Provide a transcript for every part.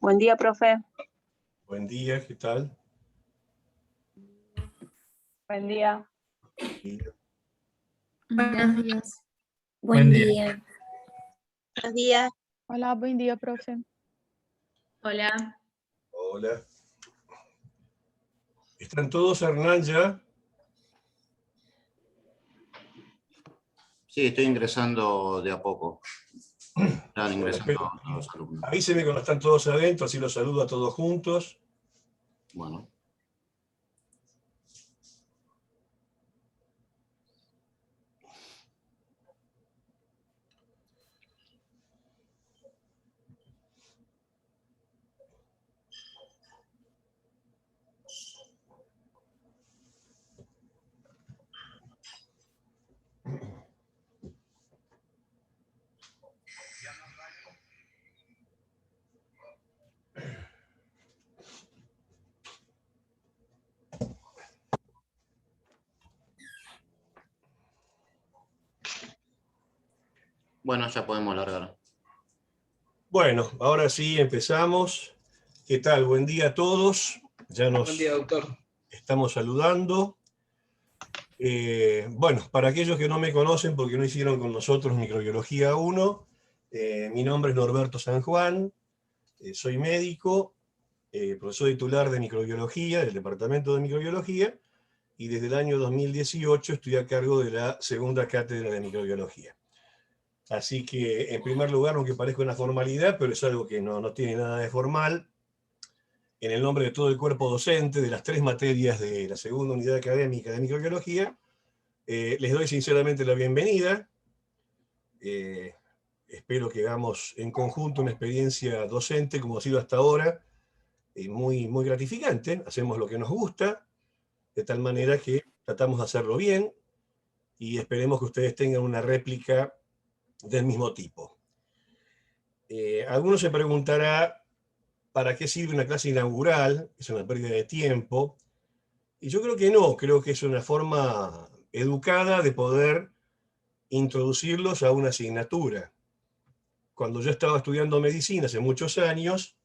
Buen día, profe. Buen día, ¿qué tal? Buen día. Buenos días. Buen día. Buenos días. Hola, buen día, profe. Hola. Hola. ¿Están todos, Hernán, ya? Sí, estoy ingresando de a poco. Están ingresando los alumnos. Avíseme cuando están todos adentro, así los saludo a todos juntos. Bueno. Bueno, ya podemos largar. Bueno, ahora sí empezamos. ¿Qué tal? Buen día a todos. Ya nos Buen día, doctor. estamos saludando. Bueno, para aquellos que no me conocen porque no hicieron con nosotros Microbiología 1, mi nombre es Norberto San Juan, soy médico, profesor titular de microbiología, del departamento de microbiología, y desde el año 2018 estoy a cargo de la segunda cátedra de microbiología. Así que, en primer lugar, aunque parezca una formalidad, pero es algo que no tiene nada de formal, en el nombre de todo el cuerpo docente de las 3 materias de la segunda unidad académica de microbiología, les doy sinceramente la bienvenida. Espero que hagamos en conjunto una experiencia docente, como ha sido hasta ahora, muy, muy gratificante. Hacemos lo que nos gusta, de tal manera que tratamos de hacerlo bien, y esperemos que ustedes tengan una réplica del mismo tipo. Alguno se preguntará ¿para qué sirve una clase inaugural? Es una pérdida de tiempo. Y yo creo que no, creo que es una forma educada de poder introducirlos a una asignatura. Cuando yo estaba estudiando medicina hace muchos años,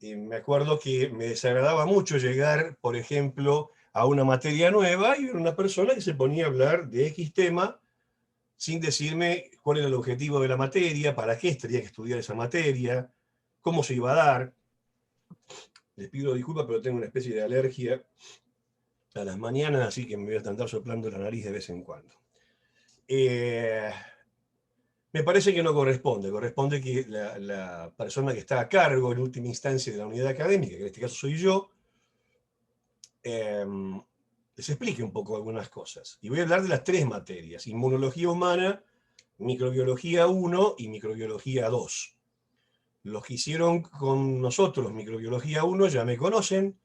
me acuerdo que me desagradaba mucho llegar, por ejemplo, a una materia nueva y ver una persona que se ponía a hablar de X tema sin decirme cuál era el objetivo de la materia, para qué tenía que estudiar esa materia, cómo se iba a dar. Les pido disculpas, pero tengo una especie de alergia a las mañanas, así que me voy a andar soplando la nariz de vez en cuando. Me parece que no corresponde que la persona que está a cargo en última instancia de la unidad académica, que en este caso soy yo, les explique un poco algunas cosas. Y voy a hablar de las 3 materias: inmunología humana, microbiología 1 y microbiología 2. Los que hicieron con nosotros microbiología 1 ya me conocen.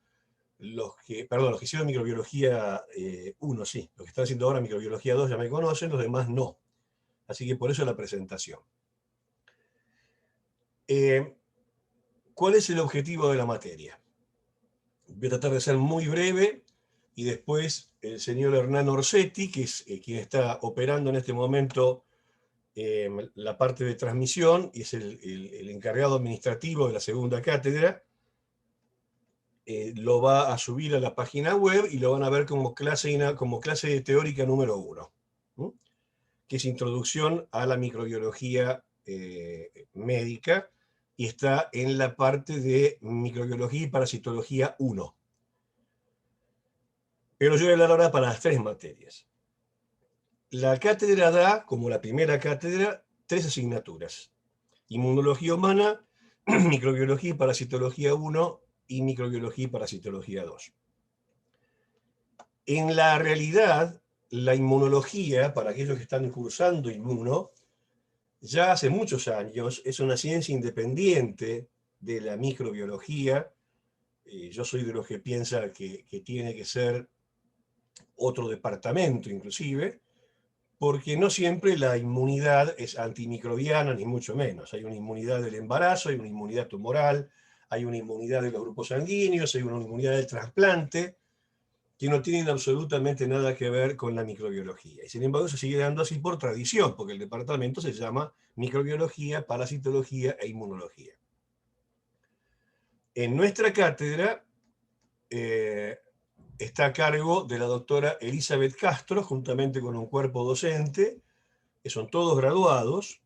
Los que hicieron microbiología 1, sí. Los que están haciendo ahora microbiología 2 ya me conocen, los demás no. Así que por eso la presentación. ¿Cuál es el objetivo de la materia? Voy a tratar de ser muy breve, y después el señor Hernán Orsetti, que es quien está operando en este momento la parte de transmisión, y es el encargado administrativo de la segunda cátedra, lo va a subir a la página web y lo van a ver como clase teórica número 1, que es introducción a la microbiología médica, y está en la parte de microbiología y parasitología 1. Pero yo voy a hablar ahora para las 3 materias. La cátedra da, como la primera cátedra, 3 asignaturas: inmunología humana, microbiología y parasitología 1 y microbiología y parasitología 2. En la realidad, la inmunología, para aquellos que están cursando inmuno, ya hace muchos años es una ciencia independiente de la microbiología. Yo soy de los que piensa que tiene que ser otro departamento inclusive, porque no siempre la inmunidad es antimicrobiana, ni mucho menos. Hay una inmunidad del embarazo, hay una inmunidad tumoral, hay una inmunidad de los grupos sanguíneos, hay una inmunidad del trasplante, que no tienen absolutamente nada que ver con la microbiología. Y sin embargo se sigue dando así por tradición, porque el departamento se llama microbiología, parasitología e inmunología. En nuestra cátedra está a cargo de la doctora Elizabeth Castro, juntamente con un cuerpo docente, que son todos graduados,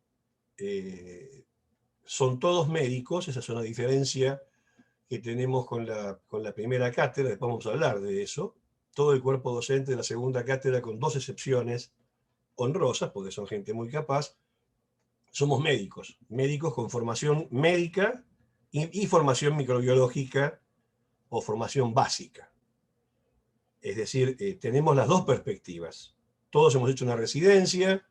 son todos médicos. Esa es una diferencia que tenemos con la primera cátedra, después vamos a hablar de eso. Todo el cuerpo docente de la segunda cátedra, con 2 excepciones honrosas, porque son gente muy capaz, somos médicos con formación médica y formación microbiológica o formación básica. Es decir, tenemos las 2 perspectivas. Todos hemos hecho una residencia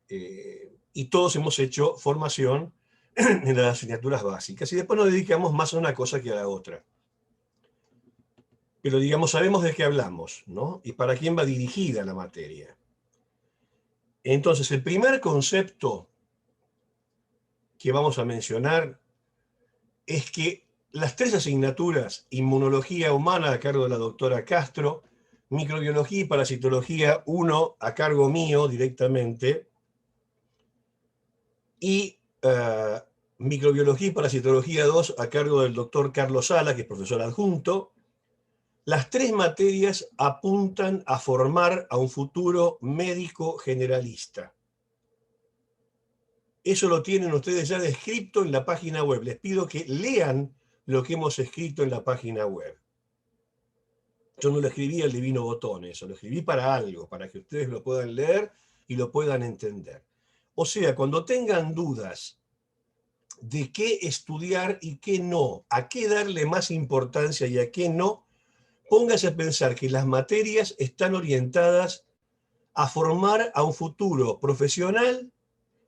y todos hemos hecho formación en las asignaturas básicas, y después nos dedicamos más a una cosa que a la otra. Pero digamos, sabemos de qué hablamos, ¿no? Y para quién va dirigida la materia. Entonces, el primer concepto que vamos a mencionar es que las 3 asignaturas, inmunología humana a cargo de la doctora Castro, microbiología y parasitología 1 a cargo mío directamente, y microbiología y parasitología 2 a cargo del doctor Carlos Sala, que es profesor adjunto, las 3 materias apuntan a formar a un futuro médico generalista. Eso lo tienen ustedes ya descrito en la página web. Les pido que lean lo que hemos escrito en la página web. Yo no lo escribí al divino botón, eso lo escribí para algo, para que ustedes lo puedan leer y lo puedan entender. O sea, cuando tengan dudas de qué estudiar y qué no, a qué darle más importancia y a qué no, póngase a pensar que las materias están orientadas a formar a un futuro profesional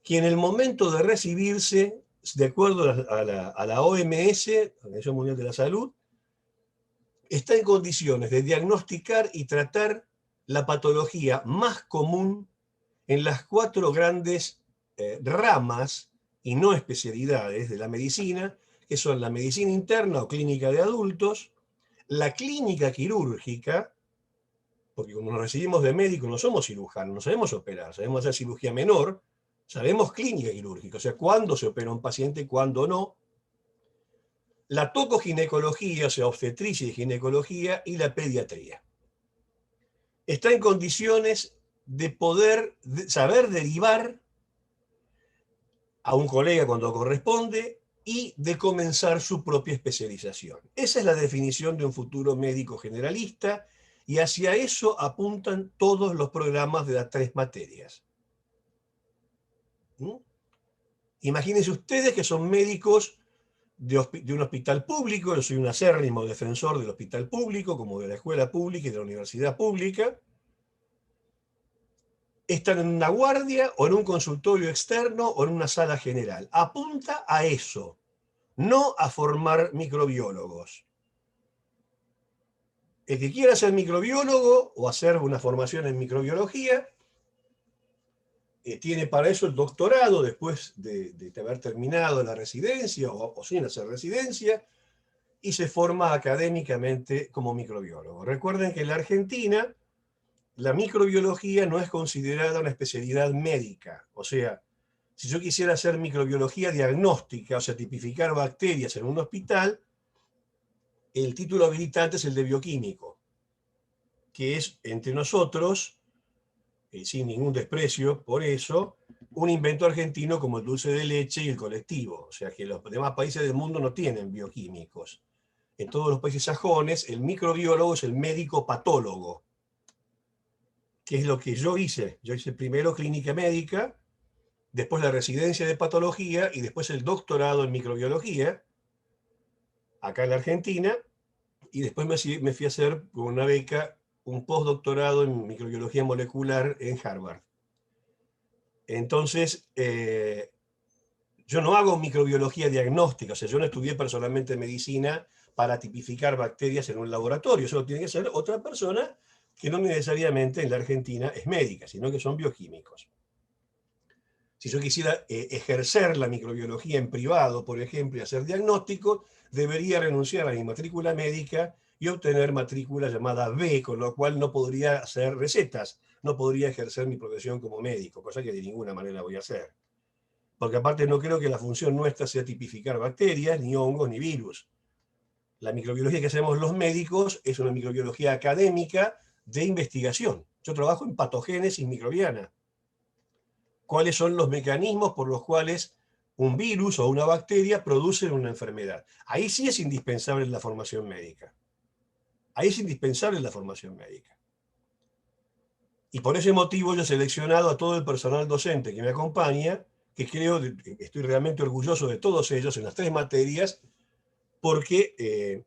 que en el momento de recibirse, de acuerdo a la OMS, Organización Mundial de la Salud, está en condiciones de diagnosticar y tratar la patología más común en las 4 grandes ramas y no especialidades de la medicina, que son la medicina interna o clínica de adultos, la clínica quirúrgica, porque cuando nos recibimos de médico no somos cirujanos, no sabemos operar, sabemos hacer cirugía menor, sabemos clínica quirúrgica, o sea, cuándo se opera un paciente, cuándo no. La tocoginecología, o sea, obstetricia y ginecología, y la pediatría. Está en condiciones de poder saber derivar a un colega cuando corresponde y de comenzar su propia especialización. Esa es la definición de un futuro médico generalista, y hacia eso apuntan todos los programas de las 3 materias. Imagínense ustedes que son médicos de un hospital público. Yo soy un acérrimo defensor del hospital público, como de la escuela pública y de la universidad pública. Están en una guardia o en un consultorio externo o en una sala general. Apunta a eso, no a formar microbiólogos. El que quiera ser microbiólogo o hacer una formación en microbiología, tiene para eso el doctorado después de haber terminado la residencia o sin hacer residencia, y se forma académicamente como microbiólogo. Recuerden que en la Argentina la microbiología no es considerada una especialidad médica. O sea, si yo quisiera hacer microbiología diagnóstica, o sea, tipificar bacterias en un hospital, el título habilitante es el de bioquímico, que es, entre nosotros, sin ningún desprecio por eso, un invento argentino como el dulce de leche y el colectivo. O sea que los demás países del mundo no tienen bioquímicos. En todos los países sajones, el microbiólogo es el médico patólogo, que es lo que yo hice. Yo hice primero clínica médica, después la residencia de patología y después el doctorado en microbiología, acá en la Argentina, y después me fui a hacer con una beca un postdoctorado en microbiología molecular en Harvard. Entonces, yo no hago microbiología diagnóstica, o sea, yo no estudié personalmente medicina para tipificar bacterias en un laboratorio. Eso lo tiene que hacer otra persona que no necesariamente en la Argentina es médica, sino que son bioquímicos. Si yo quisiera ejercer la microbiología en privado, por ejemplo, y hacer diagnóstico, debería renunciar a mi matrícula médica y obtener matrícula llamada B, con lo cual no podría hacer recetas, no podría ejercer mi profesión como médico, cosa que de ninguna manera voy a hacer. Porque aparte no creo que la función nuestra sea tipificar bacterias, ni hongos, ni virus. La microbiología que hacemos los médicos es una microbiología académica de investigación. Yo trabajo en patogénesis microbiana. ¿Cuáles son los mecanismos por los cuales un virus o una bacteria producen una enfermedad? Ahí sí es indispensable la formación médica. Ahí es indispensable la formación médica. Y por ese motivo yo he seleccionado a todo el personal docente que me acompaña, que estoy realmente orgulloso de todos ellos en las 3 materias, porque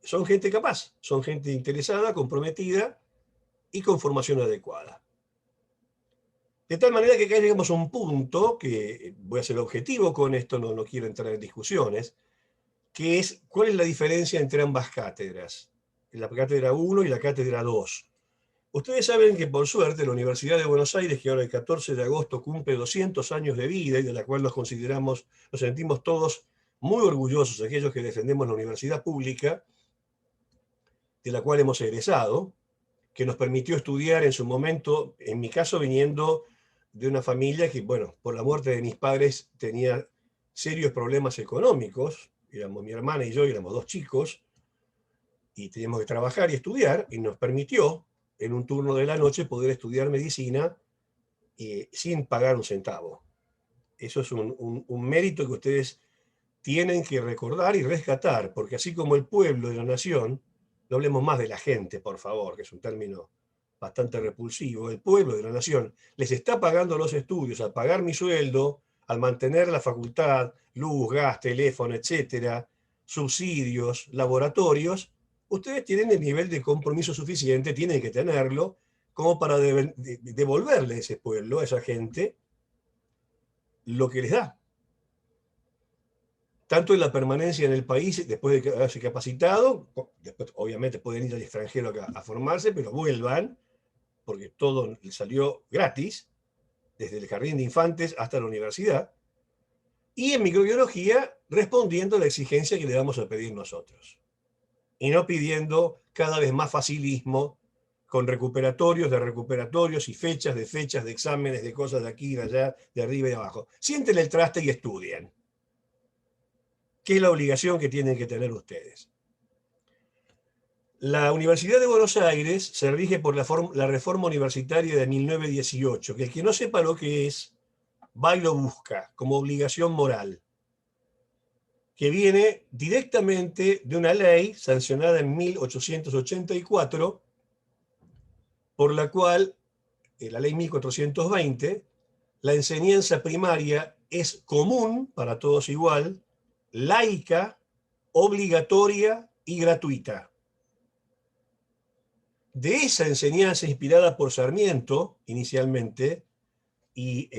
son gente capaz, son gente interesada, comprometida y con formación adecuada. De tal manera que acá llegamos a un punto, que voy a ser objetivo con esto, no quiero entrar en discusiones, que es cuál es la diferencia entre ambas cátedras, la cátedra 1 y la cátedra 2. Ustedes saben que por suerte la Universidad de Buenos Aires, que ahora el 14 de agosto cumple 200 años de vida y de la cual nos sentimos todos muy orgullosos, aquellos que defendemos la universidad pública, de la cual hemos egresado, que nos permitió estudiar en su momento, en mi caso viniendo de una familia que, bueno, por la muerte de mis padres tenía serios problemas económicos, éramos mi hermana y yo, éramos 2 chicos, y teníamos que trabajar y estudiar, y nos permitió, en un turno de la noche, poder estudiar medicina sin pagar un centavo. Eso es un mérito que ustedes tienen que recordar y rescatar, porque así como el pueblo de la nación, no hablemos más de la gente, por favor, que es un término bastante repulsivo, el pueblo de la nación les está pagando los estudios, al pagar mi sueldo, al mantener la facultad, luz, gas, teléfono, etcétera, subsidios, laboratorios, ustedes tienen el nivel de compromiso suficiente, tienen que tenerlo, como para devolverle a ese pueblo, a esa gente, lo que les da. Tanto en la permanencia en el país, después de haberse capacitado, después obviamente pueden ir al extranjero a formarse, pero vuelvan, porque todo les salió gratis, desde el jardín de infantes hasta la universidad, y en microbiología respondiendo a la exigencia que le vamos a pedir nosotros. Y no pidiendo cada vez más facilismo con recuperatorios y fechas, de exámenes, de cosas de aquí, de allá, de arriba y de abajo. Sienten el traste y estudien, que es la obligación que tienen que tener ustedes. La Universidad de Buenos Aires se rige por la reforma universitaria de 1918, que el que no sepa lo que es, va y lo busca como obligación moral, que viene directamente de una ley sancionada en 1884, por la cual, la ley 1420, la enseñanza primaria es común para todos igual, laica, obligatoria y gratuita. De esa enseñanza inspirada por Sarmiento, inicialmente, y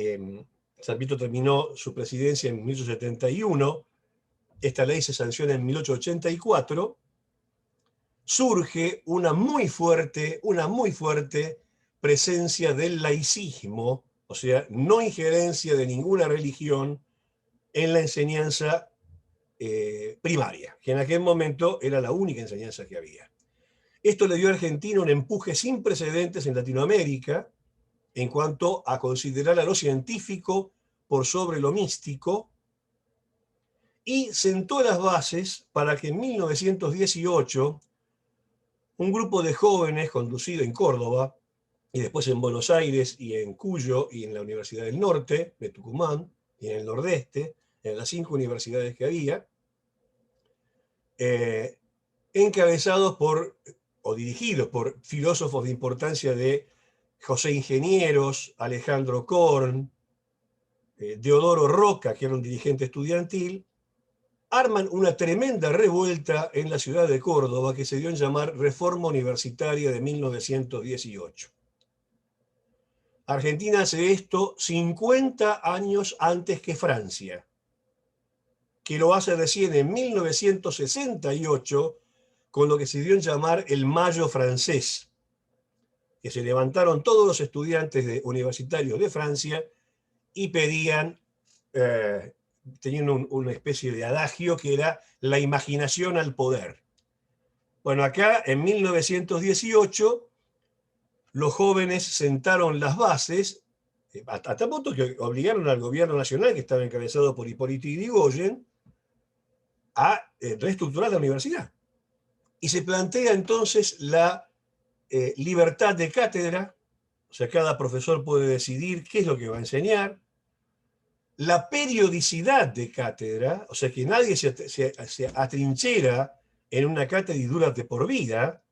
Sarmiento terminó su presidencia en 1871, esta ley se sanciona en 1884, surge una muy fuerte presencia del laicismo, o sea, no injerencia de ninguna religión en la enseñanza primaria, que en aquel momento era la única enseñanza que había. Esto le dio a Argentina un empuje sin precedentes en Latinoamérica en cuanto a considerar a lo científico por sobre lo místico, y sentó las bases para que en 1918 un grupo de jóvenes conducido en Córdoba y después en Buenos Aires y en Cuyo y en la Universidad del Norte de Tucumán y en el Nordeste, en las 5 universidades que había, encabezados o dirigidos por filósofos de importancia de José Ingenieros, Alejandro Korn, Deodoro Roca, que era un dirigente estudiantil, arman una tremenda revuelta en la ciudad de Córdoba que se dio en llamar Reforma Universitaria de 1918. Argentina hace esto 50 años antes que Francia, que lo hace recién en 1968 con lo que se dio en llamar el Mayo francés, que se levantaron todos los estudiantes universitarios de Francia y pedían, tenían una especie de adagio que era la imaginación al poder. Bueno, acá en 1918 los jóvenes sentaron las bases, hasta punto que obligaron al gobierno nacional, que estaba encabezado por Hipólito Yrigoyen, a reestructurar la universidad. Y se plantea entonces la libertad de cátedra, o sea, cada profesor puede decidir qué es lo que va a enseñar, la periodicidad de cátedra, o sea, que nadie se atrinchera en una cátedra y dura de por vida.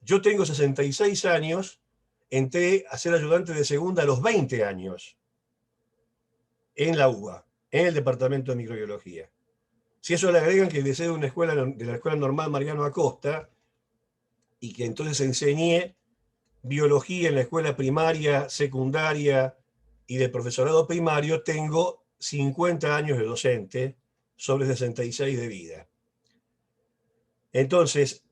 Yo tengo 66 años, entré a ser ayudante de segunda a los 20 años en la UBA, en el departamento de microbiología. Si eso le agregan que egresé de una escuela, de la Escuela Normal Mariano Acosta, y que entonces enseñé biología en la escuela primaria, secundaria y de profesorado primario, tengo 50 años de docente sobre 66 de vida. Entonces,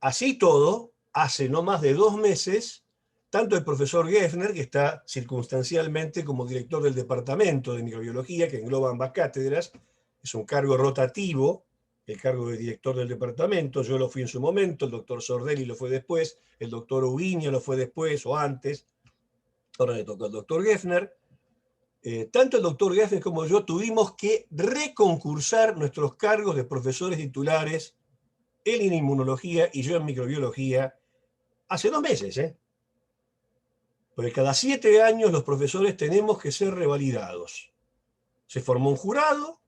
así todo, hace no más de 2 meses, tanto el profesor Geffner, que está circunstancialmente como director del departamento de microbiología, que engloba ambas cátedras, es un cargo rotativo, el cargo de director del departamento, yo lo fui en su momento, el doctor Sordelli lo fue después, el doctor Uguiño lo fue después o antes, ahora le tocó al doctor Geffner. Tanto el doctor Geffner como yo tuvimos que reconcursar nuestros cargos de profesores titulares, él en inmunología y yo en microbiología, hace 2 meses, porque cada 7 años los profesores tenemos que ser revalidados. Se formó un jurado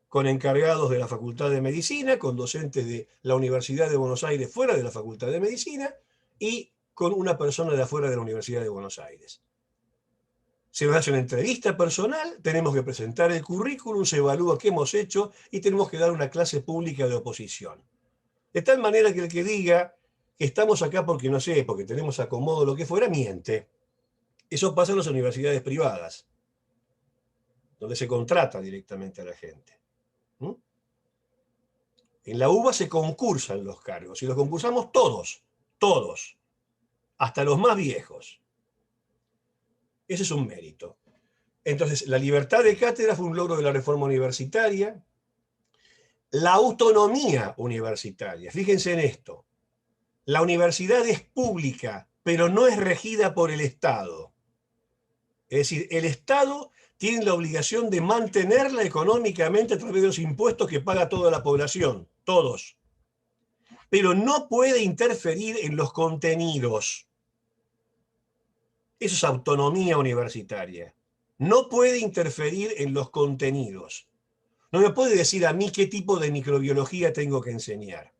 con encargados de la Facultad de Medicina, con docentes de la Universidad de Buenos Aires fuera de la Facultad de Medicina y con una persona de afuera de la Universidad de Buenos Aires. Se nos hace una entrevista personal, tenemos que presentar el currículum, se evalúa qué hemos hecho y tenemos que dar una clase pública de oposición. De tal manera que el que diga que estamos acá porque no sé, porque tenemos acomodo, lo que fuera, miente. Eso pasa en las universidades privadas, donde se contrata directamente a la gente. En la UBA se concursan los cargos, y los concursamos todos, hasta los más viejos. Ese es un mérito. Entonces, la libertad de cátedra fue un logro de la reforma universitaria. La autonomía universitaria, fíjense en esto, la universidad es pública, pero no es regida por el Estado. Es decir, el Estado tiene la obligación de mantenerla económicamente a través de los impuestos que paga toda la población, todos. Pero no puede interferir en los contenidos. Eso es autonomía universitaria. No puede interferir en los contenidos. No me puede decir a mí qué tipo de microbiología tengo que enseñar.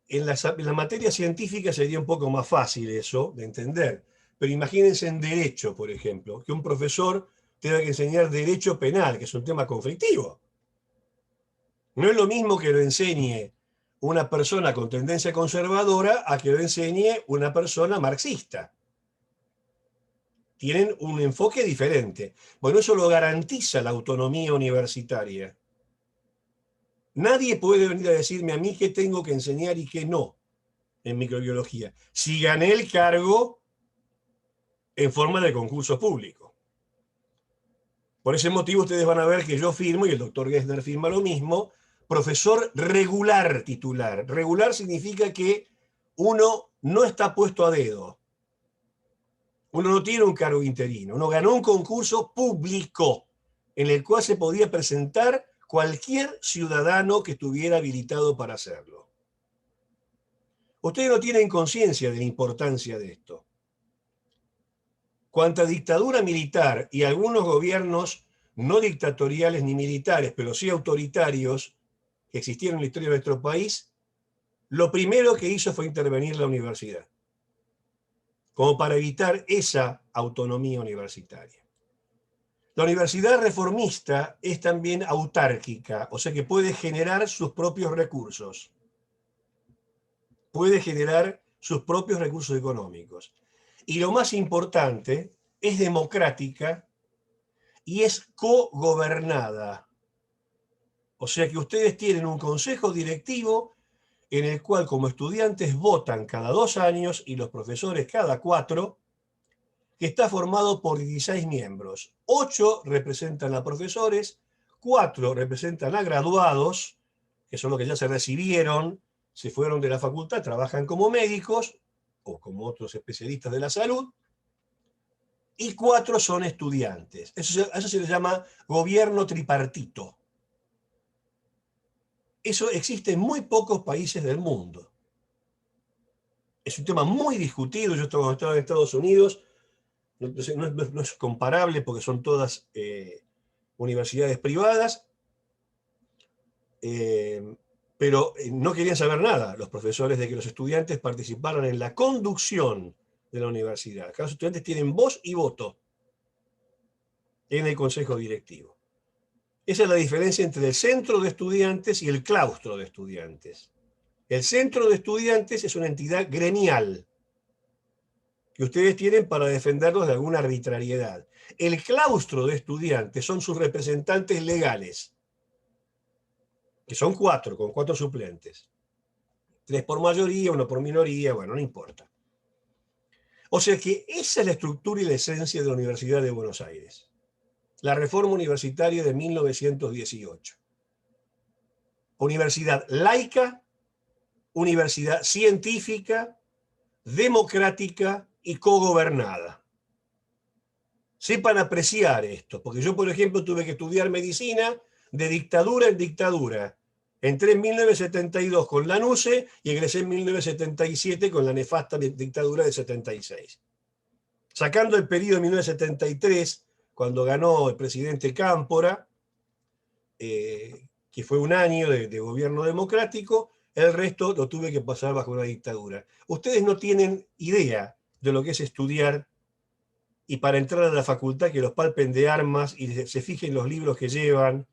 En la materia científica sería un poco más fácil eso de entender. Pero imagínense en derecho, por ejemplo, que un profesor tenga que enseñar derecho penal, que es un tema conflictivo. No es lo mismo que lo enseñe una persona con tendencia conservadora a que lo enseñe una persona marxista. Tienen un enfoque diferente. Bueno, eso lo garantiza la autonomía universitaria. Nadie puede venir a decirme a mí qué tengo que enseñar y qué no en microbiología, si gané el cargo en forma de concurso público. Por ese motivo ustedes van a ver que yo firmo, y el doctor Gessner firma lo mismo, profesor regular titular. Regular significa que uno no está puesto a dedo. Uno no tiene un cargo interino. Uno ganó un concurso público en el cual se podía presentar cualquier ciudadano que estuviera habilitado para hacerlo. Ustedes no tienen conciencia de la importancia de esto. Cuanta dictadura militar y algunos gobiernos no dictatoriales ni militares, pero sí autoritarios, que existieron en la historia de nuestro país, lo primero que hizo fue intervenir la universidad, como para evitar esa autonomía universitaria. La universidad reformista es también autárquica, o sea que puede generar sus propios recursos. Puede generar sus propios recursos económicos. Y lo más importante, es democrática y es cogobernada. O sea que ustedes tienen un consejo directivo en el cual como estudiantes votan cada 2 años y los profesores cada 4, que está formado por 16 miembros. 8 representan a profesores, 4 representan a graduados, que son los que ya se recibieron, se fueron de la facultad, trabajan como médicos o como otros especialistas de la salud, y 4 son estudiantes. Eso se le llama gobierno tripartito. Eso existe en muy pocos países del mundo. Es un tema muy discutido. Yo cuando estaba en Estados Unidos, no es comparable porque son todas universidades privadas, pero no querían saber nada los profesores de que los estudiantes participaran en la conducción de la universidad. Acá los estudiantes tienen voz y voto en el consejo directivo. Esa es la diferencia entre el centro de estudiantes y el claustro de estudiantes. El centro de estudiantes es una entidad gremial que ustedes tienen para defenderlos de alguna arbitrariedad. El claustro de estudiantes son sus representantes legales, que son 4, con 4 suplentes. 3 por mayoría, 1 por minoría, bueno, no importa. O sea que esa es la estructura y la esencia de la Universidad de Buenos Aires. La reforma universitaria de 1918. Universidad laica, universidad científica, democrática y cogobernada. Sepan apreciar esto, porque yo, por ejemplo, tuve que estudiar medicina de dictadura en dictadura. Entré en 1972 con la NUCE y egresé en 1977 con la nefasta dictadura de 76. Sacando el periodo de 1973, cuando ganó el presidente Cámpora, que fue un año de gobierno democrático, el resto lo tuve que pasar bajo una dictadura. Ustedes no tienen idea de lo que es estudiar y para entrar a la facultad que los palpen de armas y se fijen los libros que llevan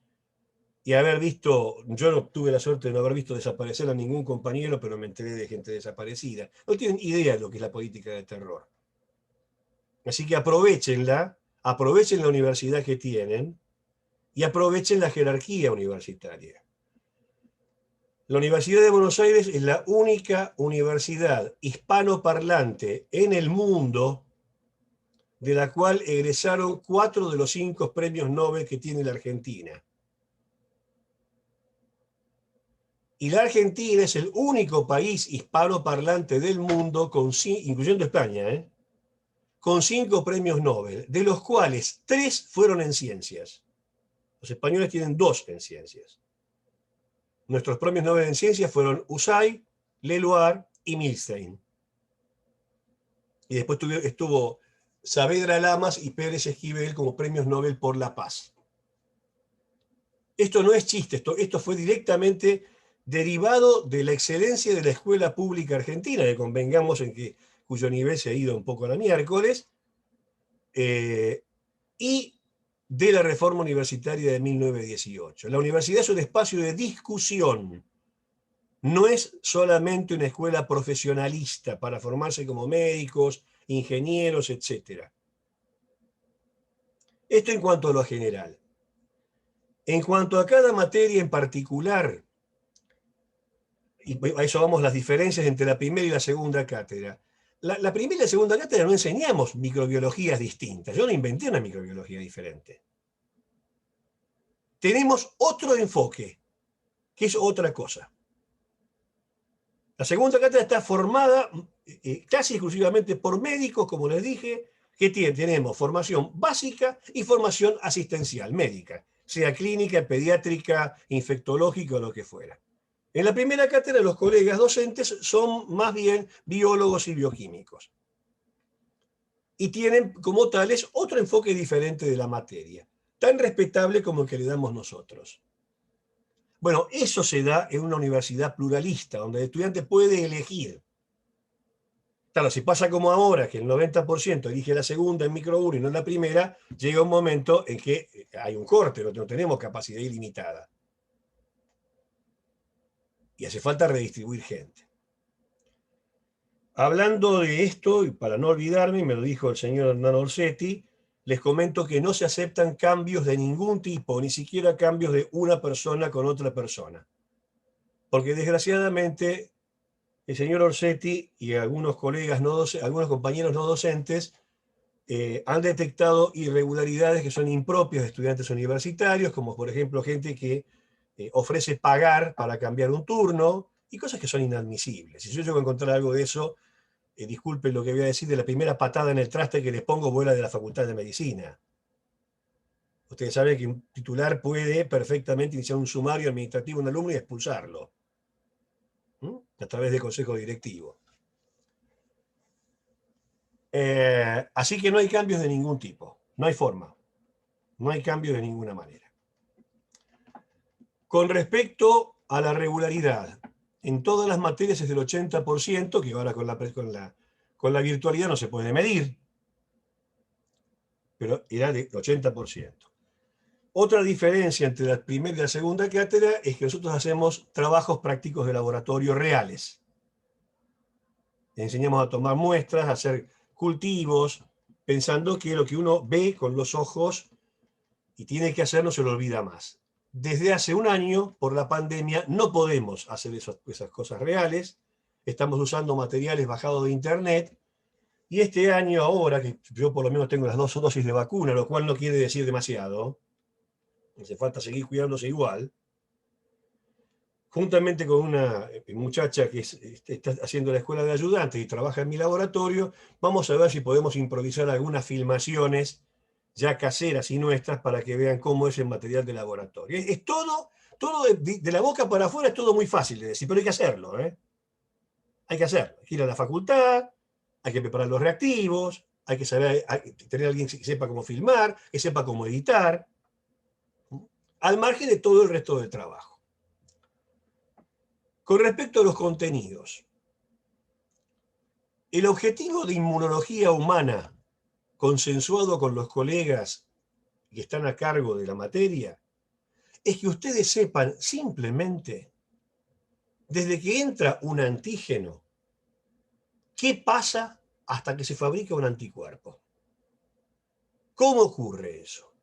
y haber visto, yo no tuve la suerte de no haber visto desaparecer a ningún compañero, pero me enteré de gente desaparecida. No tienen idea de lo que es la política de terror. Así que aprovechenla, aprovechen la universidad que tienen y aprovechen la jerarquía universitaria. La Universidad de Buenos Aires es la única universidad hispanoparlante en el mundo de la cual egresaron 4 de los 5 premios Nobel que tiene la Argentina. Y la Argentina es el único país hispanoparlante del mundo, incluyendo España, con 5 premios Nobel, de los cuales 3 fueron en ciencias. Los españoles tienen 2 en ciencias. Nuestros premios Nobel en ciencias fueron Usay, Leloir y Milstein. Y después estuvo Saavedra Lamas y Pérez Esquivel como premios Nobel por la paz. Esto no es chiste, esto fue directamente derivado de la excelencia de la escuela pública argentina, que convengamos en que cuyo nivel se ha ido un poco a la miércoles, y de la reforma universitaria de 1918. La universidad es un espacio de discusión, no es solamente una escuela profesionalista para formarse como médicos, ingenieros, etc. Esto en cuanto a lo general. En cuanto a cada materia en particular, y a eso vamos las diferencias entre la primera y la segunda cátedra. La primera y la segunda cátedra no enseñamos microbiologías distintas. Yo no inventé una microbiología diferente. Tenemos otro enfoque, que es otra cosa. La segunda cátedra está formada casi exclusivamente por médicos, como les dije, que tenemos formación básica y formación asistencial, médica, sea clínica, pediátrica, infectológica o lo que fuera. En la primera cátedra los colegas docentes son más bien biólogos y bioquímicos. Y tienen como tales otro enfoque diferente de la materia, tan respetable como el que le damos nosotros. Bueno, eso se da en una universidad pluralista, donde el estudiante puede elegir. Claro, si pasa como ahora, que el 90% elige la segunda en micro 1 y no la primera, llega un momento en que hay un corte, no tenemos capacidad ilimitada. Y hace falta redistribuir gente. Hablando de esto, y para no olvidarme, me lo dijo el señor Hernán Orsetti, les comento que no se aceptan cambios de ningún tipo, ni siquiera cambios de una persona con otra persona. Porque desgraciadamente el señor Orsetti y algunos colegas algunos compañeros no docentes han detectado irregularidades que son impropias de estudiantes universitarios, como por ejemplo gente que ofrece pagar para cambiar un turno y cosas que son inadmisibles. Si yo llego a encontrar algo de eso, disculpen lo que voy a decir, de la primera patada en el traste que les pongo vuela de la Facultad de Medicina. Ustedes saben que un titular puede perfectamente iniciar un sumario administrativo a un alumno y expulsarlo, a través del consejo directivo. Así que no hay cambios de ningún tipo, no hay forma, no hay cambios de ninguna manera. Con respecto a la regularidad, en todas las materias es del 80%, que ahora con la virtualidad no se puede medir, pero era del 80%. Otra diferencia entre la primera y la segunda cátedra es que nosotros hacemos trabajos prácticos de laboratorio reales. Enseñamos a tomar muestras, a hacer cultivos, pensando que lo que uno ve con los ojos y tiene que hacer no se lo olvida más. Desde hace un año, por la pandemia, no podemos hacer esas cosas reales. Estamos usando materiales bajados de internet. Y este año, ahora que yo por lo menos tengo las 2 dosis de vacuna, lo cual no quiere decir demasiado, hace falta seguir cuidándose igual, juntamente con una muchacha que está haciendo la escuela de ayudantes y trabaja en mi laboratorio, vamos a ver si podemos improvisar algunas filmaciones ya caseras y nuestras para que vean cómo es el material de laboratorio. Es todo de la boca para afuera, es todo muy fácil de decir, pero hay que hacerlo, ¿eh? Hay que hacerlo. Hay que ir a la facultad, hay que preparar los reactivos, hay que saber, tener a alguien que sepa cómo filmar, que sepa cómo editar, al margen de todo el resto del trabajo. Con respecto a los contenidos, el objetivo de inmunología humana, consensuado con los colegas que están a cargo de la materia, es que ustedes sepan simplemente, desde que entra un antígeno, qué pasa hasta que se fabrica un anticuerpo. ¿Cómo ocurre eso?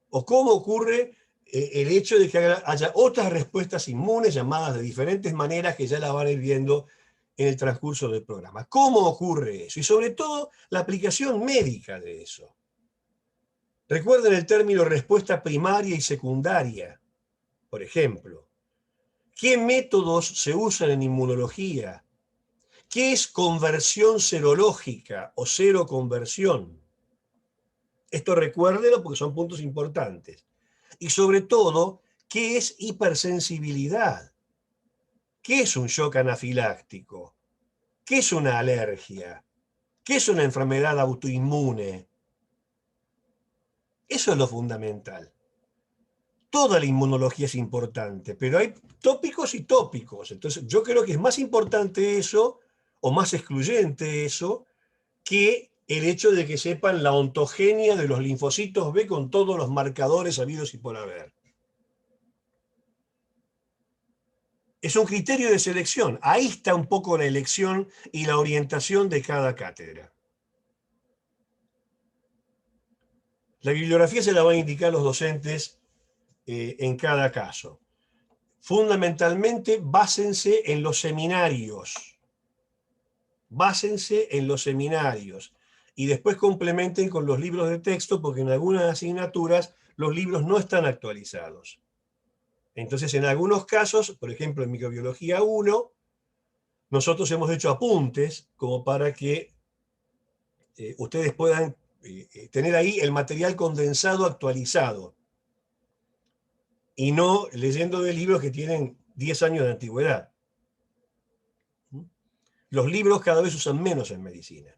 ¿O cómo ocurre el hecho de que haya otras respuestas inmunes llamadas de diferentes maneras que ya la van a ir viendo en el transcurso del programa? ¿Cómo ocurre eso? Y sobre todo, la aplicación médica de eso. Recuerden el término respuesta primaria y secundaria, por ejemplo. ¿Qué métodos se usan en inmunología? ¿Qué es conversión serológica o seroconversión? Esto recuérdenlo porque son puntos importantes. Y sobre todo, ¿qué es hipersensibilidad? ¿Qué es un shock anafiláctico? ¿Qué es una alergia? ¿Qué es una enfermedad autoinmune? Eso es lo fundamental. Toda la inmunología es importante, pero hay tópicos y tópicos. Entonces, yo creo que es más importante eso, o más excluyente eso, que el hecho de que sepan la ontogenia de los linfocitos B con todos los marcadores habidos y por haber. Es un criterio de selección. Ahí está un poco la elección y la orientación de cada cátedra. La bibliografía se la van a indicar los docentes en cada caso. Fundamentalmente, básense en los seminarios. Básense en los seminarios. Y después complementen con los libros de texto, porque en algunas asignaturas los libros no están actualizados. Entonces, en algunos casos, por ejemplo, en Microbiología 1, nosotros hemos hecho apuntes como para que ustedes puedan tener ahí el material condensado actualizado y no leyendo de libros que tienen 10 años de antigüedad. Los libros cada vez usan menos en medicina.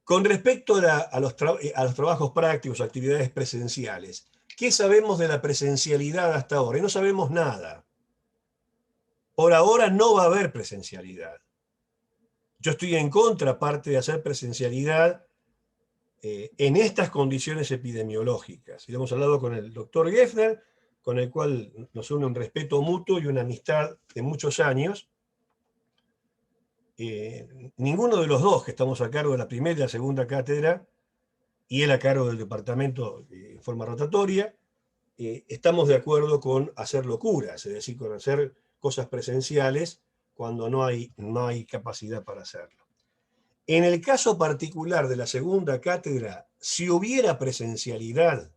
Con respecto a los trabajos prácticos, actividades presenciales, ¿qué sabemos de la presencialidad hasta ahora? Y no sabemos nada. Por ahora no va a haber presencialidad. Yo estoy en contra, aparte de hacer presencialidad, en estas condiciones epidemiológicas. Y hemos hablado con el doctor Geffner, con el cual nos une un respeto mutuo y una amistad de muchos años. Ninguno de los dos que estamos a cargo de la primera y la segunda cátedra, y él a cargo del departamento en forma rotatoria, estamos de acuerdo con hacer locuras, es decir, con hacer cosas presenciales cuando no hay capacidad para hacerlo. En el caso particular de la segunda cátedra, si hubiera presencialidad,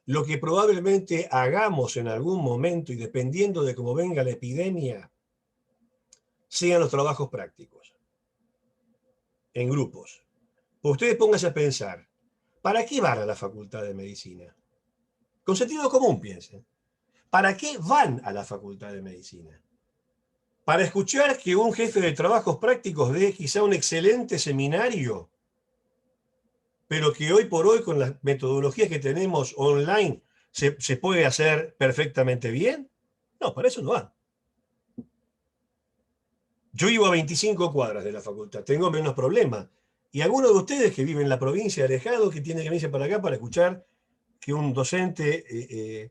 lo que probablemente hagamos en algún momento, y dependiendo de cómo venga la epidemia, sean los trabajos prácticos, en grupos. Pues ustedes pónganse a pensar, ¿para qué van a la Facultad de Medicina? Con sentido común piensen. ¿Para qué van a la Facultad de Medicina? Para escuchar que un jefe de trabajos prácticos dé quizá un excelente seminario, pero que hoy por hoy con las metodologías que tenemos online se puede hacer perfectamente bien. No, para eso no van. Yo vivo a 25 cuadras de la facultad, tengo menos problemas. Y algunos de ustedes que viven en la provincia, alejados, que tienen que venirse para acá para escuchar que un docente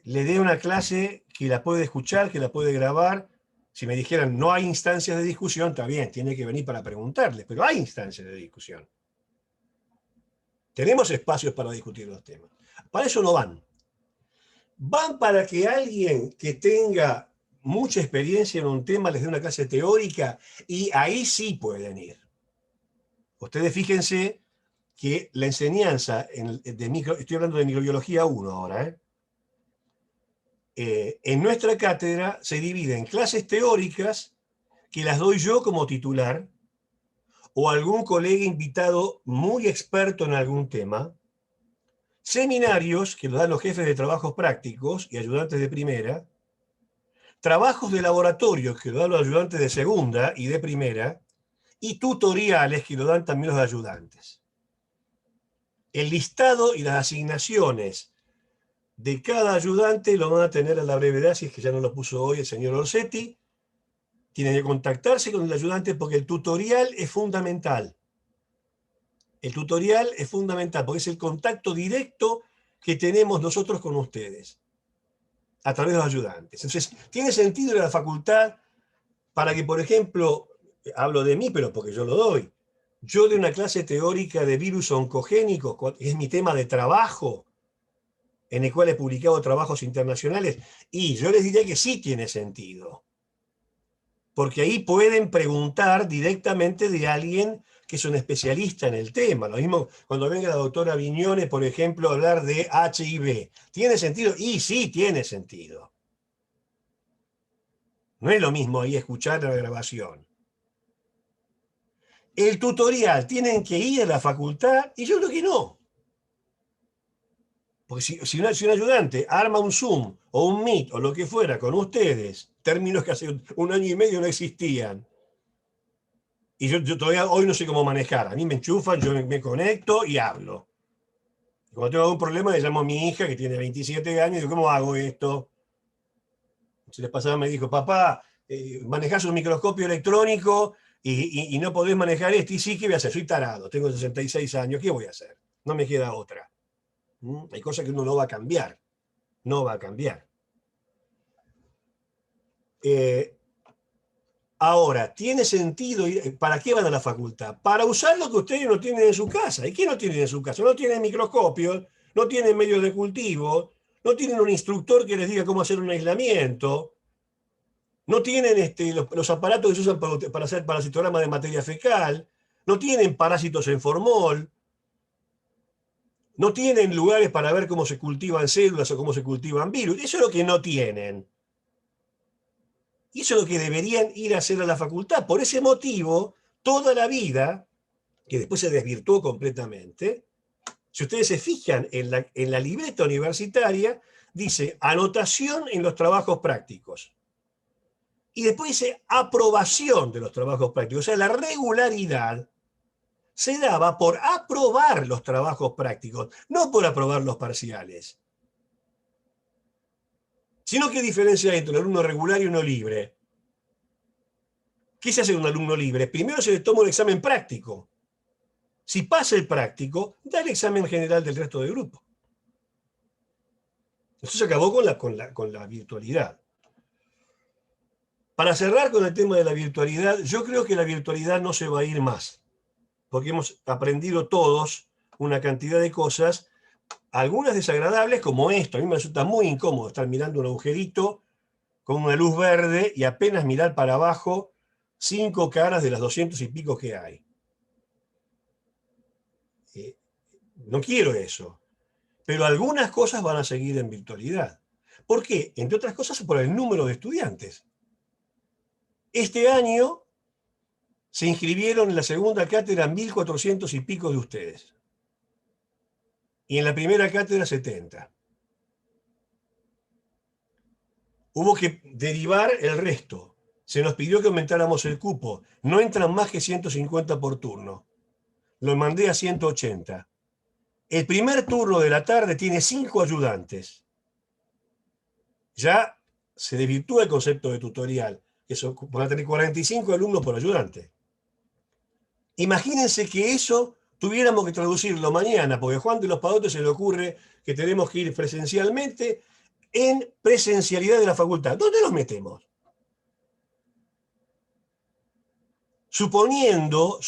le dé una clase que la puede escuchar, que la puede grabar. Si me dijeran no hay instancias de discusión, está bien, tiene que venir para preguntarles, pero hay instancias de discusión. Tenemos espacios para discutir los temas. Para eso no van. Van para que alguien que tenga mucha experiencia en un tema les dé una clase teórica y ahí sí pueden ir. Ustedes fíjense que la enseñanza, estoy hablando de microbiología 1 ahora, en nuestra cátedra se divide en clases teóricas que las doy yo como titular o algún colega invitado muy experto en algún tema, seminarios que lo dan los jefes de trabajos prácticos y ayudantes de primera, trabajos de laboratorio que lo dan los ayudantes de segunda y de primera, y tutoriales que lo dan también los ayudantes. El listado y las asignaciones de cada ayudante lo van a tener a la brevedad, si es que ya no lo puso hoy el señor Orsetti. Tienen que contactarse con el ayudante porque el tutorial es fundamental. El tutorial es fundamental porque es el contacto directo que tenemos nosotros con ustedes a través de los ayudantes. Entonces, tiene sentido en la facultad para que, por ejemplo, hablo de mí, pero porque yo lo doy, yo de una clase teórica de virus oncogénicos, que es mi tema de trabajo, en el cual he publicado trabajos internacionales, y yo les diría que sí tiene sentido. Porque ahí pueden preguntar directamente de alguien que es un especialista en el tema. Lo mismo cuando venga la doctora Viñones, por ejemplo, a hablar de HIV. ¿Tiene sentido? Y sí tiene sentido. No es lo mismo ahí escuchar la grabación. El tutorial, ¿tienen que ir a la facultad? Y yo creo que no. Porque si un ayudante arma un Zoom o un Meet o lo que fuera con ustedes, términos que hace un año y medio no existían, y yo todavía hoy no sé cómo manejar. A mí me enchufan, yo me conecto y hablo. Y cuando tengo algún problema, le llamo a mi hija, que tiene 27 años, y digo, ¿cómo hago esto? Se les pasaba, me dijo, papá, manejás un microscopio electrónico y no podés manejar esto. Y sí, ¿qué voy a hacer? Soy tarado, tengo 66 años, ¿qué voy a hacer? No me queda otra. Hay cosas que uno no va a cambiar. No va a cambiar. Ahora, ¿tiene sentido ir? ¿Para qué van a la facultad? Para usar lo que ustedes no tienen en su casa. ¿Y qué no tienen en su casa? No tienen microscopios, no tienen medios de cultivo, no tienen un instructor que les diga cómo hacer un aislamiento, no tienen los aparatos que se usan para hacer parasitograma de materia fecal, no tienen parásitos en formol, no tienen lugares para ver cómo se cultivan células o cómo se cultivan virus. Eso es lo que no tienen. Y eso es lo que deberían ir a hacer a la facultad. Por ese motivo, toda la vida, que después se desvirtuó completamente, si ustedes se fijan en la libreta universitaria, dice anotación en los trabajos prácticos. Y después dice aprobación de los trabajos prácticos. O sea, la regularidad se daba por aprobar los trabajos prácticos, no por aprobar los parciales. Sino ¿qué diferencia hay entre un alumno regular y uno libre? ¿Qué se hace con un alumno libre? Primero se le toma un examen práctico. Si pasa el práctico, da el examen general del resto del grupo. Esto se acabó con la virtualidad. Para cerrar con el tema de la virtualidad, yo creo que la virtualidad no se va a ir más, porque hemos aprendido todos una cantidad de cosas, algunas desagradables como esto. A mí me resulta muy incómodo estar mirando un agujerito con una luz verde y apenas mirar para abajo 5 caras de las 200 y pico que hay. No quiero eso. Pero algunas cosas van a seguir en virtualidad. ¿Por qué? Entre otras cosas por el número de estudiantes. Este año se inscribieron en la segunda cátedra 1.400 y pico de ustedes. Y en la primera cátedra 70. Hubo que derivar el resto. Se nos pidió que aumentáramos el cupo. No entran más que 150 por turno. Lo mandé a 180. El primer turno de la tarde tiene 5 ayudantes. Ya se desvirtúa el concepto de tutorial, que van a tener 45 alumnos por ayudante. Imagínense que eso tuviéramos que traducirlo mañana, porque a Juan de los Padotes se le ocurre que tenemos que ir presencialmente en presencialidad de la facultad. ¿Dónde los metemos? Suponiendo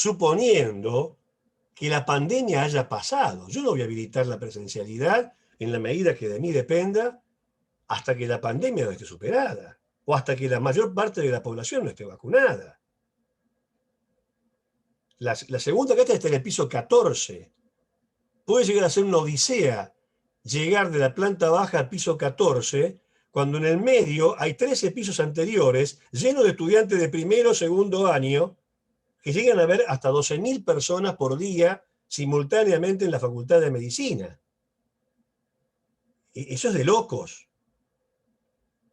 que la pandemia haya pasado. Yo no voy a habilitar la presencialidad en la medida que de mí dependa hasta que la pandemia no esté superada o hasta que la mayor parte de la población no esté vacunada. La segunda cátedra está en el piso 14. Puede llegar a ser una odisea llegar de la planta baja al piso 14, cuando en el medio hay 13 pisos anteriores llenos de estudiantes de primero o segundo año que llegan a ver hasta 12.000 personas por día simultáneamente en la Facultad de Medicina. Eso es de locos.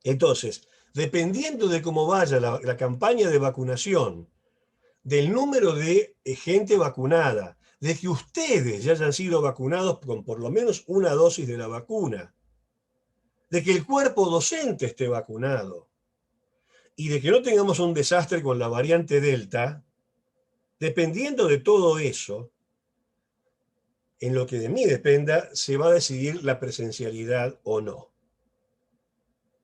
Entonces, dependiendo de cómo vaya la campaña de vacunación, del número de gente vacunada, de que ustedes ya hayan sido vacunados con por lo menos una dosis de la vacuna, de que el cuerpo docente esté vacunado y de que no tengamos un desastre con la variante Delta, dependiendo de todo eso, en lo que de mí dependa, se va a decidir la presencialidad o no.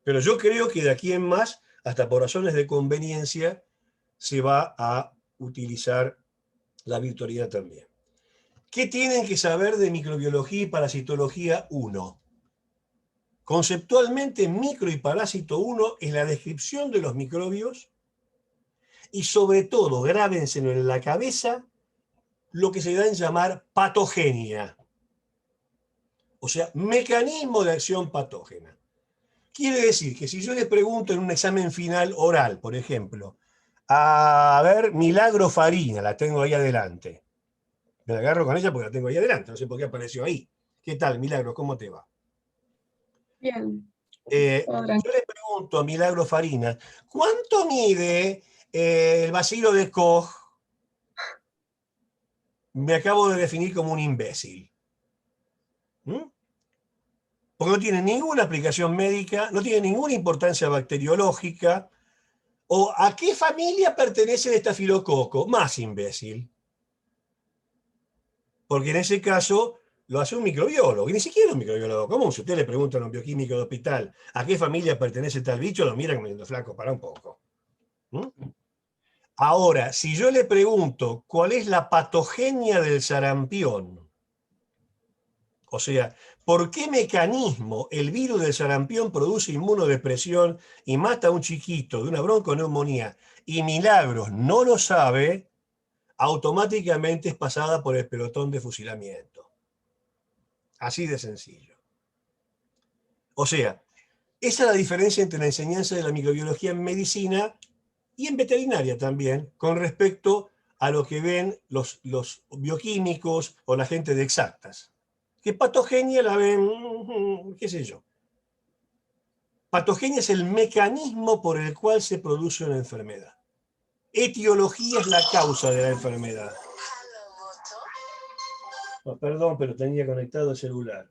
Pero yo creo que de aquí en más, hasta por razones de conveniencia, se va a utilizar la virtualidad también. ¿Qué tienen que saber de microbiología y parasitología 1? Conceptualmente, micro y parásito 1 es la descripción de los microbios y sobre todo, grábenselo en la cabeza, lo que se da en llamar patogenia. O sea, mecanismo de acción patógena. Quiere decir que si yo les pregunto en un examen final oral, por ejemplo, a ver, Milagro Farina, la tengo ahí adelante. Me la agarro con ella porque la tengo ahí adelante, no sé por qué apareció ahí. ¿Qué tal, Milagro? ¿Cómo te va? Bien. Yo le pregunto a Milagro Farina, ¿cuánto mide el bacilo de Koch? Me acabo de definir como un imbécil. Porque no tiene ninguna aplicación médica, no tiene ninguna importancia bacteriológica. ¿O a qué familia pertenece el estafilococo? Más imbécil. Porque en ese caso lo hace un microbiólogo, y ni siquiera un microbiólogo común. Si usted le pregunta a un bioquímico de hospital a qué familia pertenece tal bicho, lo miran como diciendo, flaco, para un poco. Ahora, si yo le pregunto cuál es la patogenia del sarampión, o sea, ¿por qué mecanismo el virus del sarampión produce inmunodepresión y mata a un chiquito de una bronconeumonía y Milagros no lo sabe, automáticamente es pasada por el pelotón de fusilamiento? Así de sencillo. O sea, esa es la diferencia entre la enseñanza de la microbiología en medicina y en veterinaria también, con respecto a lo que ven los bioquímicos o la gente de exactas. ¿Qué patogenia la ven? ¿Qué sé yo? Patogenia es el mecanismo por el cual se produce una enfermedad. Etiología es la causa de la enfermedad. Oh, perdón, pero tenía conectado el celular.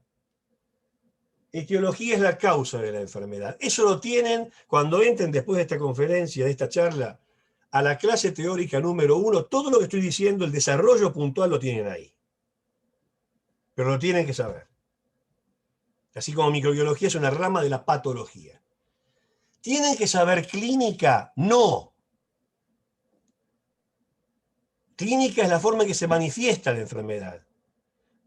Etiología es la causa de la enfermedad. Eso lo tienen cuando entren después de esta conferencia, de esta charla, a la clase teórica número 1. Todo lo que estoy diciendo, el desarrollo puntual lo tienen ahí. Pero lo tienen que saber. Así como microbiología es una rama de la patología. ¿Tienen que saber clínica? No. Clínica es la forma en que se manifiesta la enfermedad.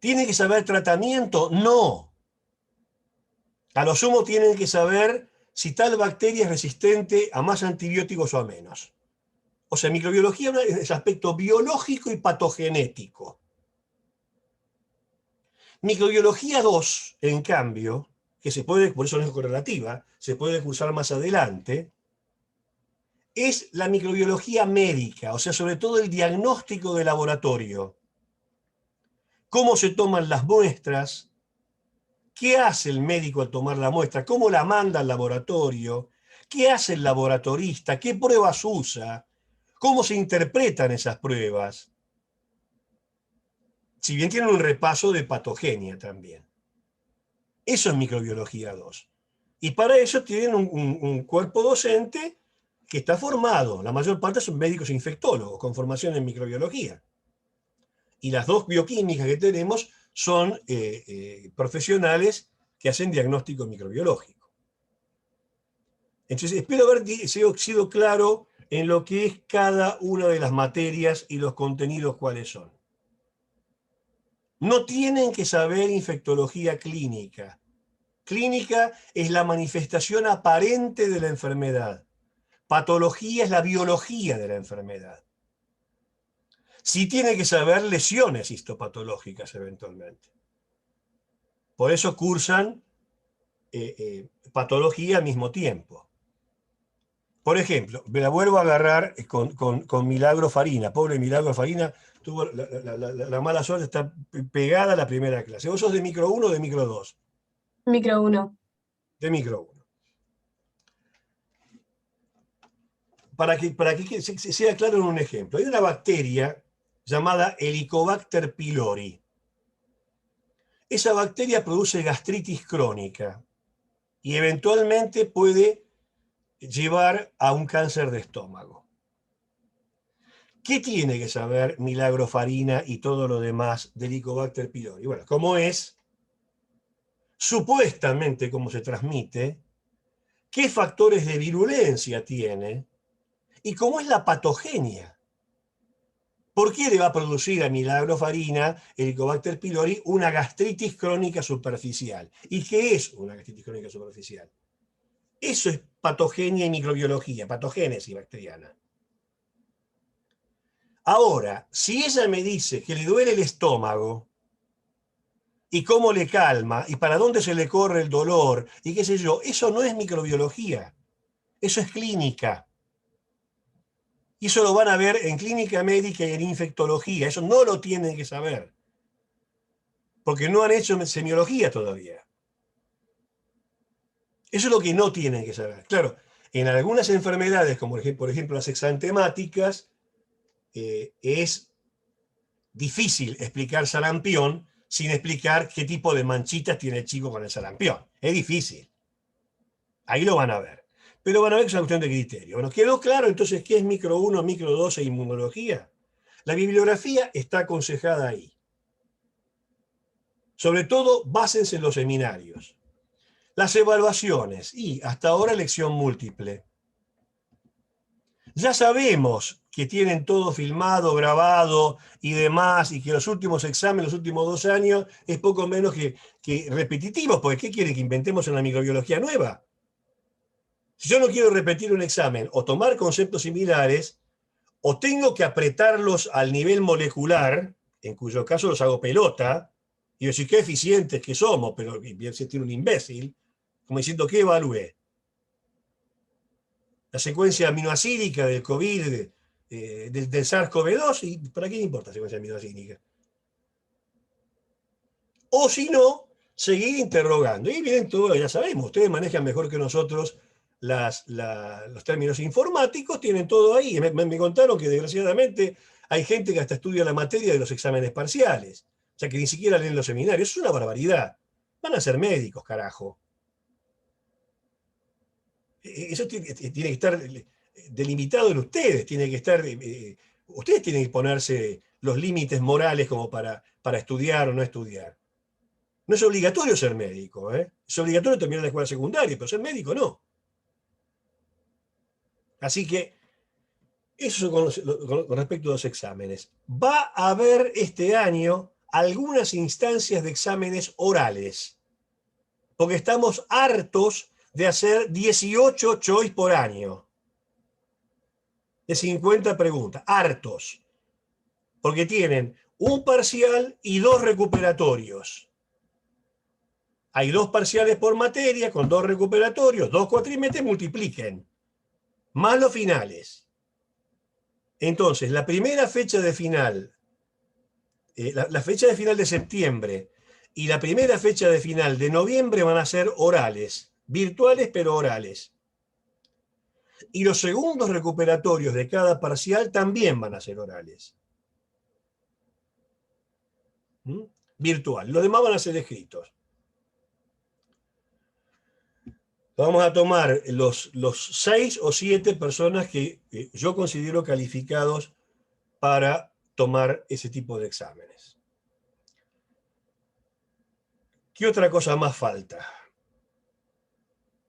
¿Tienen que saber tratamiento? No. A lo sumo tienen que saber si tal bacteria es resistente a más antibióticos o a menos. O sea, microbiología es aspecto biológico y patogenético. Microbiología 2, en cambio, que se puede, por eso no es correlativa, se puede cursar más adelante, es la microbiología médica, o sea, sobre todo el diagnóstico de laboratorio. Cómo se toman las muestras, qué hace el médico al tomar la muestra, cómo la manda al laboratorio, qué hace el laboratorista, qué pruebas usa, cómo se interpretan esas pruebas. Si bien tienen un repaso de patogenia también. Eso es microbiología 2. Y para eso tienen un cuerpo docente que está formado. La mayor parte son médicos infectólogos con formación en microbiología. Y las dos bioquímicas que tenemos son profesionales que hacen diagnóstico microbiológico. Entonces, espero haber sido claro en lo que es cada una de las materias y los contenidos cuáles son. No tienen que saber infectología clínica. Clínica es la manifestación aparente de la enfermedad. Patología es la biología de la enfermedad. Sí tiene que saber lesiones histopatológicas eventualmente. Por eso cursan patología al mismo tiempo. Por ejemplo, me la vuelvo a agarrar con Milagro Farina. Pobre Milagro Farina tuvo la mala suerte de estar pegada a la primera clase. ¿Vos sos de micro 1 o de micro 2? Micro 1. De micro 1. Para que sea claro en un ejemplo, hay una bacteria llamada Helicobacter pylori. Esa bacteria produce gastritis crónica y eventualmente puede llevar a un cáncer de estómago. ¿Qué tiene que saber Milagro Farina y todo lo demás de Helicobacter pylori? Bueno, cómo es, supuestamente cómo se transmite, qué factores de virulencia tiene y cómo es la patogenia. ¿Por qué le va a producir a Milagro Farina, Helicobacter pylori, una gastritis crónica superficial? ¿Y qué es una gastritis crónica superficial? Eso es patogenia y microbiología, patogénesis bacteriana. Ahora, si ella me dice que le duele el estómago, y cómo le calma, y para dónde se le corre el dolor, y qué sé yo, eso no es microbiología, eso es clínica. Y eso lo van a ver en clínica médica y en infectología, eso no lo tienen que saber, porque no han hecho semiología todavía. Eso es lo que no tienen que saber. Claro, en algunas enfermedades, como por ejemplo las exantemáticas, es difícil explicar sarampión sin explicar qué tipo de manchitas tiene el chico con el sarampión. Es difícil. Ahí lo van a ver. Pero van a ver que es una cuestión de criterio. Bueno, ¿quedó claro entonces qué es micro 1, micro 2 e inmunología? La bibliografía está aconsejada ahí. Sobre todo, básense en los seminarios. Las evaluaciones, y hasta ahora elección múltiple. Ya sabemos que tienen todo filmado, grabado y demás, y que los últimos exámenes, los últimos 2 años, es poco menos que repetitivos, porque ¿qué quiere que inventemos una microbiología nueva? Si yo no quiero repetir un examen o tomar conceptos similares, o tengo que apretarlos al nivel molecular, en cuyo caso los hago pelota, y decir qué eficientes que somos, pero bien se tiene un imbécil, como diciendo, ¿qué evalué? La secuencia aminoacídica del COVID, del SARS-CoV-2, ¿y para qué le importa la secuencia aminoacídica? O si no, seguir interrogando. Y bien, todo ya sabemos, ustedes manejan mejor que nosotros los términos informáticos, tienen todo ahí. Me contaron que desgraciadamente hay gente que hasta estudia la materia de los exámenes parciales, o sea que ni siquiera leen los seminarios. Es una barbaridad. Van a ser médicos, carajo. Eso tiene que estar delimitado en ustedes, tiene que estar, ustedes tienen que ponerse los límites morales como para estudiar o no estudiar. No es obligatorio ser médico, ¿eh? Es obligatorio terminar la escuela secundaria, pero ser médico no. Así que, eso con respecto a los exámenes. Va a haber este año algunas instancias de exámenes orales, porque estamos hartos de hacer 18 choice por año, de 50 preguntas, hartos, porque tienen un parcial y 2 recuperatorios. Hay 2 parciales por materia con 2 recuperatorios, 2 cuatrimestres, multipliquen. más los finales. Entonces, la primera fecha de final, la fecha de final de septiembre y la primera fecha de final de noviembre van a ser orales, virtuales pero orales. Y los segundos recuperatorios de cada parcial también van a ser orales. Virtual. Los demás van a ser escritos. Vamos a tomar los 6 o 7 personas que yo considero calificados para tomar ese tipo de exámenes. ¿Qué otra cosa más falta?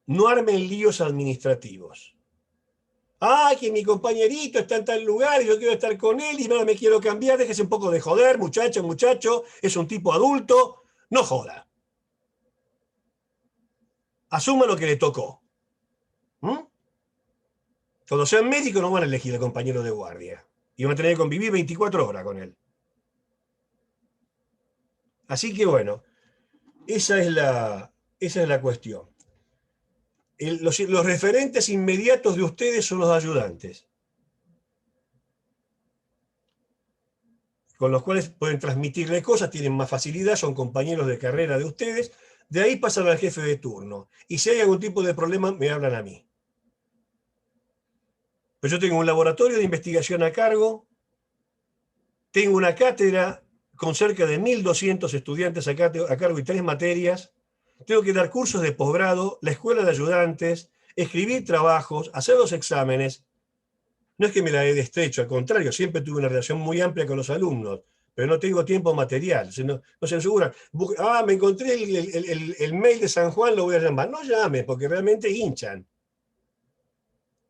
No armen líos administrativos. Ah, que mi compañerito está en tal lugar y yo quiero estar con él y no me quiero cambiar. Déjese un poco de joder, muchacho, es un tipo adulto. No joda. Asuma lo que le tocó. Cuando sean médicos no van a elegir al compañero de guardia. Y van a tener que convivir 24 horas con él. Así que bueno, esa es la cuestión. Los referentes inmediatos de ustedes son los ayudantes, con los cuales pueden transmitirle cosas, tienen más facilidad, son compañeros de carrera de ustedes. De ahí pasan al jefe de turno. Y si hay algún tipo de problema, me hablan a mí. Pues yo tengo un laboratorio de investigación a cargo, tengo una cátedra con cerca de 1.200 estudiantes a cargo y 3 materias, tengo que dar cursos de posgrado, la escuela de ayudantes, escribir trabajos, hacer los exámenes. No es que me la he deshecho, al contrario, siempre tuve una relación muy amplia con los alumnos, pero no tengo tiempo material, no se asegura. Me encontré el mail de San Juan, lo voy a llamar. No llame, porque realmente hinchan.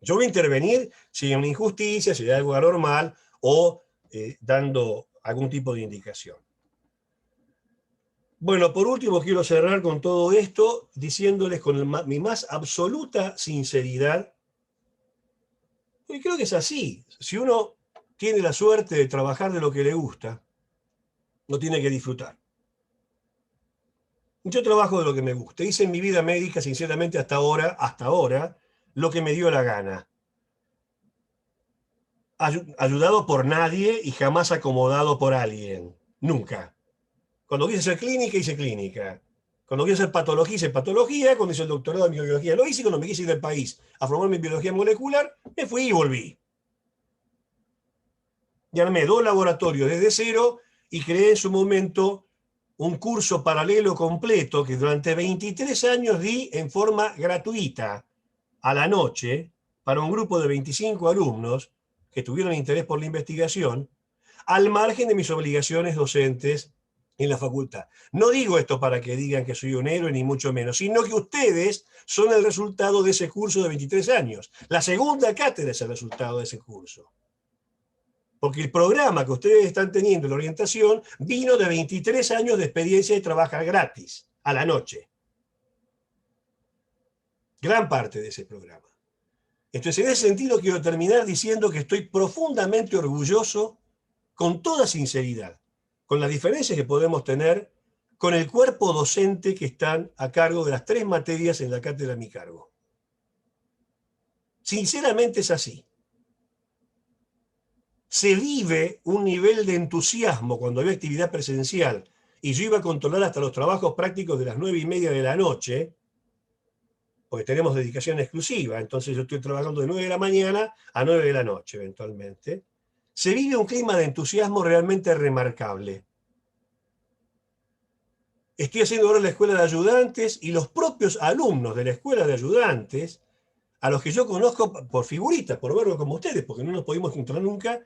Yo voy a intervenir si hay una injusticia, si hay algo anormal, o dando algún tipo de indicación. Bueno, por último quiero cerrar con todo esto diciéndoles con mi más absoluta sinceridad, y creo que es así, si uno tiene la suerte de trabajar de lo que le gusta, lo tiene que disfrutar. Yo trabajo de lo que me gusta, hice en mi vida médica, sinceramente, hasta ahora, lo que me dio la gana. Ayudado por nadie y jamás acomodado por alguien, nunca. Cuando quise hacer clínica, hice clínica. Cuando quise hacer patología, hice patología. Cuando hice el doctorado en microbiología, lo hice. Cuando me quise ir del país a formarme en biología molecular, me fui y volví. Y armé 2 laboratorios desde cero y creé en su momento un curso paralelo completo que durante 23 años di en forma gratuita a la noche para un grupo de 25 alumnos que tuvieron interés por la investigación, al margen de mis obligaciones docentes en la facultad. No digo esto para que digan que soy un héroe, ni mucho menos, sino que ustedes son el resultado de ese curso de 23 años. La segunda cátedra es el resultado de ese curso. Porque el programa que ustedes están teniendo, la orientación, vino de 23 años de experiencia de trabajar gratis, a la noche. Gran parte de ese programa. Entonces, en ese sentido, quiero terminar diciendo que estoy profundamente orgulloso, con toda sinceridad, con las diferencias que podemos tener con el cuerpo docente que están a cargo de las 3 materias en la cátedra a mi cargo. Sinceramente es así. Se vive un nivel de entusiasmo cuando había actividad presencial y yo iba a controlar hasta los trabajos prácticos de las 9:30 de la noche, porque tenemos dedicación exclusiva, entonces yo estoy trabajando de 9 de la mañana a 9 de la noche eventualmente. Se vive un clima de entusiasmo realmente remarcable. Estoy haciendo ahora la escuela de ayudantes y los propios alumnos de la escuela de ayudantes, a los que yo conozco por figuritas, por verlo como ustedes, porque no nos pudimos encontrar nunca,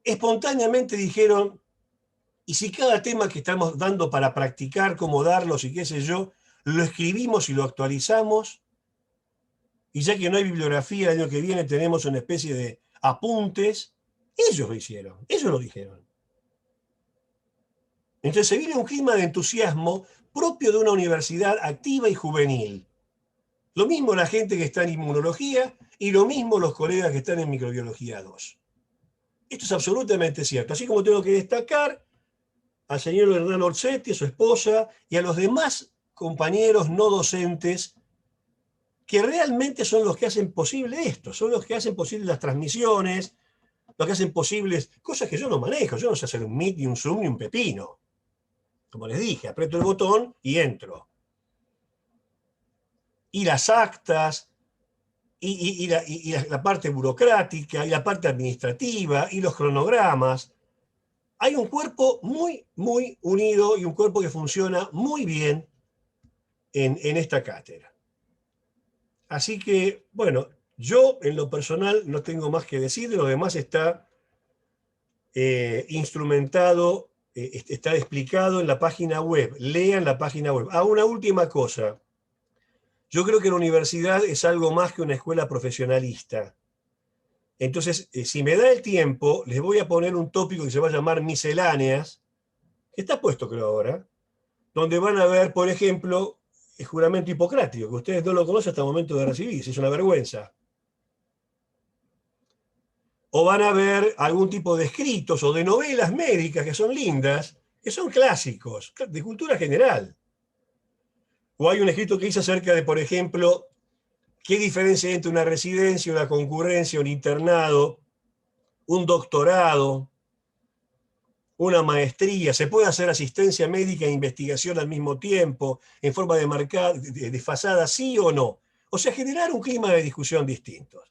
espontáneamente dijeron, ¿y si cada tema que estamos dando para practicar, cómo darlos y qué sé yo, lo escribimos y lo actualizamos? Y ya que no hay bibliografía, el año que viene tenemos una especie de apuntes. Ellos lo hicieron, ellos lo dijeron. Entonces se vive un clima de entusiasmo propio de una universidad activa y juvenil. Lo mismo la gente que está en inmunología y lo mismo los colegas que están en microbiología 2. Esto es absolutamente cierto. Así como tengo que destacar al señor Hernán Orsetti, a su esposa y a los demás compañeros no docentes que realmente son los que hacen posible esto, son los que hacen posible las transmisiones, los que hacen posibles cosas que yo no manejo. Yo no sé hacer un Meet, ni un Zoom, ni un pepino. Como les dije, aprieto el botón y entro. Y las actas, y la parte burocrática, y la parte administrativa, y los cronogramas. Hay un cuerpo muy, muy unido y un cuerpo que funciona muy bien en esta cátedra. Así que, bueno, yo en lo personal no tengo más que decir, lo demás está instrumentado, está explicado en la página web. Lean la página web. Una última cosa. Yo creo que la universidad es algo más que una escuela profesionalista. Entonces, si me da el tiempo, les voy a poner un tópico que se va a llamar misceláneas, que está puesto creo ahora, donde van a ver, por ejemplo, el juramento hipocrático, que ustedes no lo conocen hasta el momento de recibirse, es una vergüenza. O van a ver algún tipo de escritos o de novelas médicas que son lindas, que son clásicos, de cultura general. O hay un escrito que dice acerca de, por ejemplo, qué diferencia hay entre una residencia, una concurrencia, un internado, un doctorado, una maestría. Se puede hacer asistencia médica e investigación al mismo tiempo, en forma desfasada, sí o no. O sea, generar un clima de discusión distinto.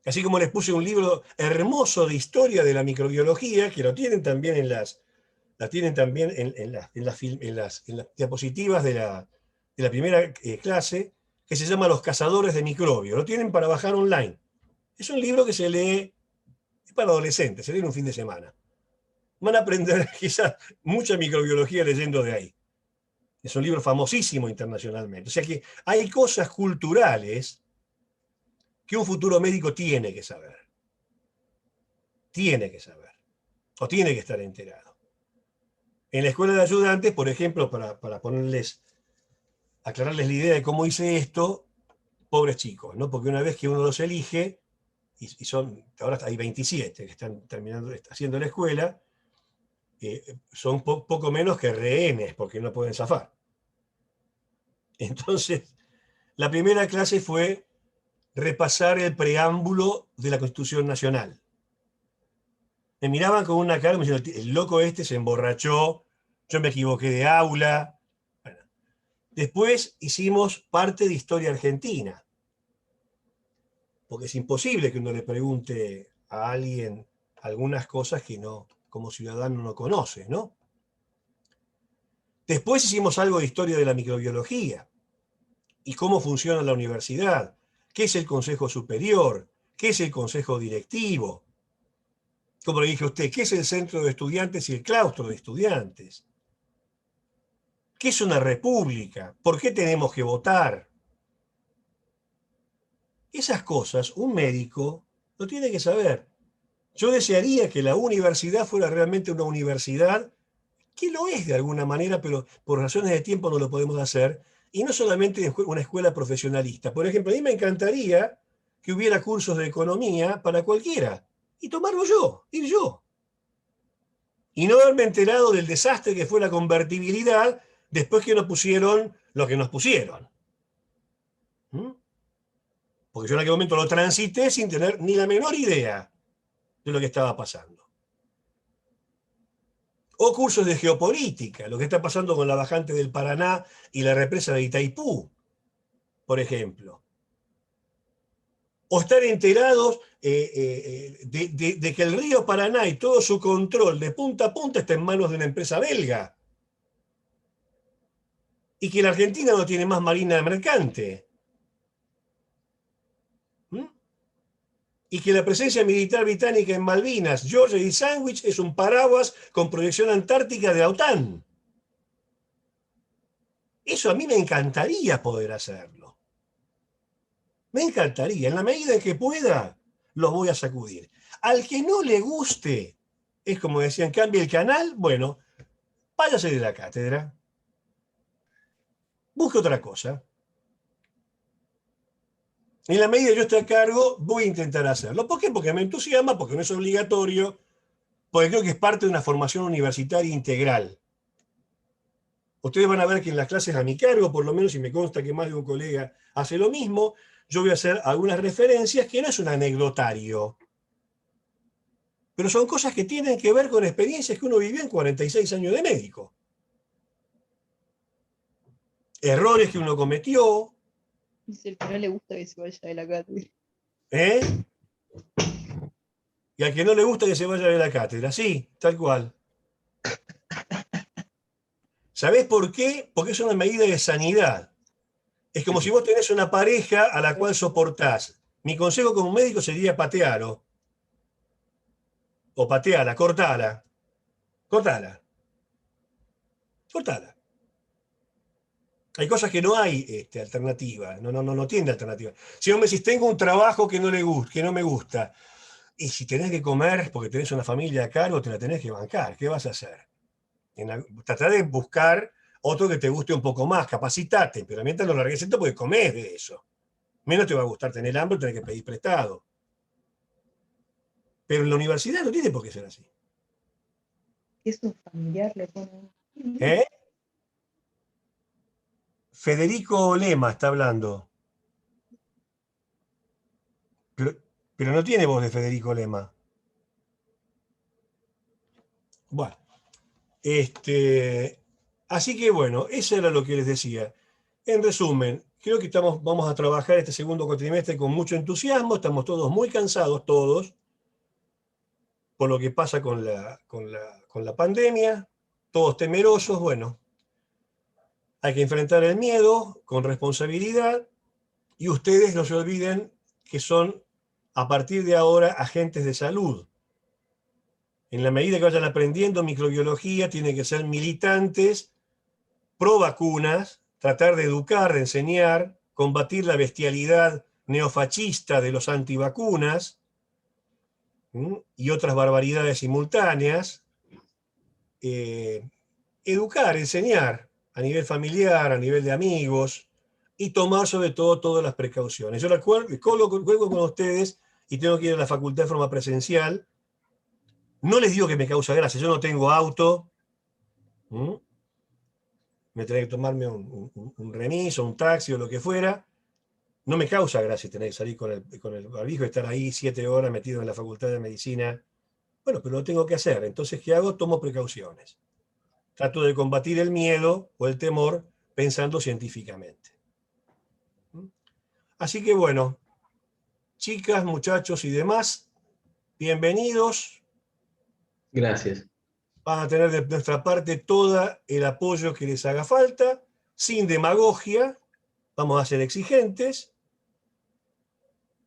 Así como les puse un libro hermoso de historia de la microbiología, que lo tienen también en las diapositivas de la primera clase, que se llama Los cazadores de microbios. Lo tienen para bajar online. Es un libro que se lee, es para adolescentes, se lee en un fin de semana. Van a aprender quizás mucha microbiología leyendo de ahí. Es un libro famosísimo internacionalmente. O sea que hay cosas culturales que un futuro médico tiene que saber. Tiene que saber. O tiene que estar enterado. En la escuela de ayudantes, por ejemplo, para aclararles la idea de cómo hice esto, pobres chicos, ¿no? Porque una vez que uno los elige, ahora hay 27 que están haciendo la escuela, son poco menos que rehenes, porque no pueden zafar. Entonces, la primera clase fue repasar el preámbulo de la Constitución Nacional. Me miraban con una cara, me decían, el loco este se emborrachó, yo me equivoqué de aula. Bueno, después hicimos parte de historia argentina, porque es imposible que uno le pregunte a alguien algunas cosas que no, como ciudadano no conoce, ¿no? Después hicimos algo de historia de la microbiología y cómo funciona la universidad, qué es el Consejo Superior, qué es el Consejo Directivo, como le dije a usted, qué es el centro de estudiantes y el claustro de estudiantes, qué es una república, por qué tenemos que votar. Esas cosas un médico lo tiene que saber. Yo desearía que la universidad fuera realmente una universidad, que lo es de alguna manera, pero por razones de tiempo no lo podemos hacer, y no solamente una escuela profesionalista. Por ejemplo, a mí me encantaría que hubiera cursos de economía para cualquiera, y tomarlo yo, ir yo. Y no haberme enterado del desastre que fue la convertibilidad después que nos pusieron lo que nos pusieron. Porque yo en aquel momento lo transité sin tener ni la menor idea de lo que estaba pasando. O cursos de geopolítica, lo que está pasando con la bajante del Paraná y la represa de Itaipú, por ejemplo. O estar enterados de que el río Paraná y todo su control de punta a punta está en manos de una empresa belga. Y que la Argentina no tiene más marina mercante. Y que la presencia militar británica en Malvinas, Georgia y Sandwich es un paraguas con proyección antártica de la OTAN. Eso a mí me encantaría poder hacerlo. Me encantaría. En la medida en que pueda, los voy a sacudir. Al que no le guste, es como decían, cambie el canal, bueno, váyase de la cátedra. Busque otra cosa. En la medida que yo esté a cargo, voy a intentar hacerlo. ¿Por qué? Porque me entusiasma, porque no es obligatorio, porque creo que es parte de una formación universitaria integral. Ustedes van a ver que en las clases a mi cargo, por lo menos, y me consta que más de un colega hace lo mismo, yo voy a hacer algunas referencias que no es un anecdotario, pero son cosas que tienen que ver con experiencias que uno vivió en 46 años de médico. Errores que uno cometió, Dice el que no le gusta que se vaya de la cátedra. ¿eh? Y al que no le gusta que se vaya de la cátedra, sí, tal cual. ¿Sabés por qué? Porque es una medida de sanidad. Es como si vos tenés una pareja a la cual soportás. Mi consejo como médico sería patearlo. O pateala, cortala. Cortala. Cortala. Hay cosas que no hay alternativa. No tiene alternativa. Si vos me decís, tengo un trabajo que no me gusta, y si tenés que comer porque tenés una familia a cargo, te la tenés que bancar. ¿Qué vas a hacer? Tratar de buscar otro que te guste un poco más, capacitate, pero mientras lo largues esto, porque comés de eso. Menos te va a gustar tener hambre o tener que pedir prestado. Pero en la universidad no tiene por qué ser así. Eso familiar le pone. ¿Eh? Federico Lema está hablando. Pero no tiene voz de Federico Lema. Bueno. Así que bueno, eso era lo que les decía. En resumen, creo que vamos a trabajar este segundo cuatrimestre con mucho entusiasmo. Estamos todos muy cansados, todos, por lo que pasa con la pandemia. Todos temerosos. Bueno, hay que enfrentar el miedo con responsabilidad. Y ustedes no se olviden que son, a partir de ahora, agentes de salud. En la medida que vayan aprendiendo microbiología, tienen que ser militantes pro vacunas, tratar de educar, de enseñar, combatir la bestialidad neofascista de los antivacunas y otras barbaridades simultáneas. Educar, enseñar a nivel familiar, a nivel de amigos, y tomar sobre todo todas las precauciones. Yo juego con ustedes y tengo que ir a la facultad de forma presencial. No les digo que me causa gracia, yo no tengo auto. Me tenía que tomarme un remis o un taxi o lo que fuera. No me causa gracia tener que salir con el barbijo y estar ahí 7 horas metido en la facultad de medicina. Bueno, pero lo tengo que hacer. Entonces, ¿qué hago? Tomo precauciones. Trato de combatir el miedo o el temor pensando científicamente. Así que bueno, chicas, muchachos y demás, bienvenidos. Gracias. Van a tener de nuestra parte todo el apoyo que les haga falta, sin demagogia. Vamos a ser exigentes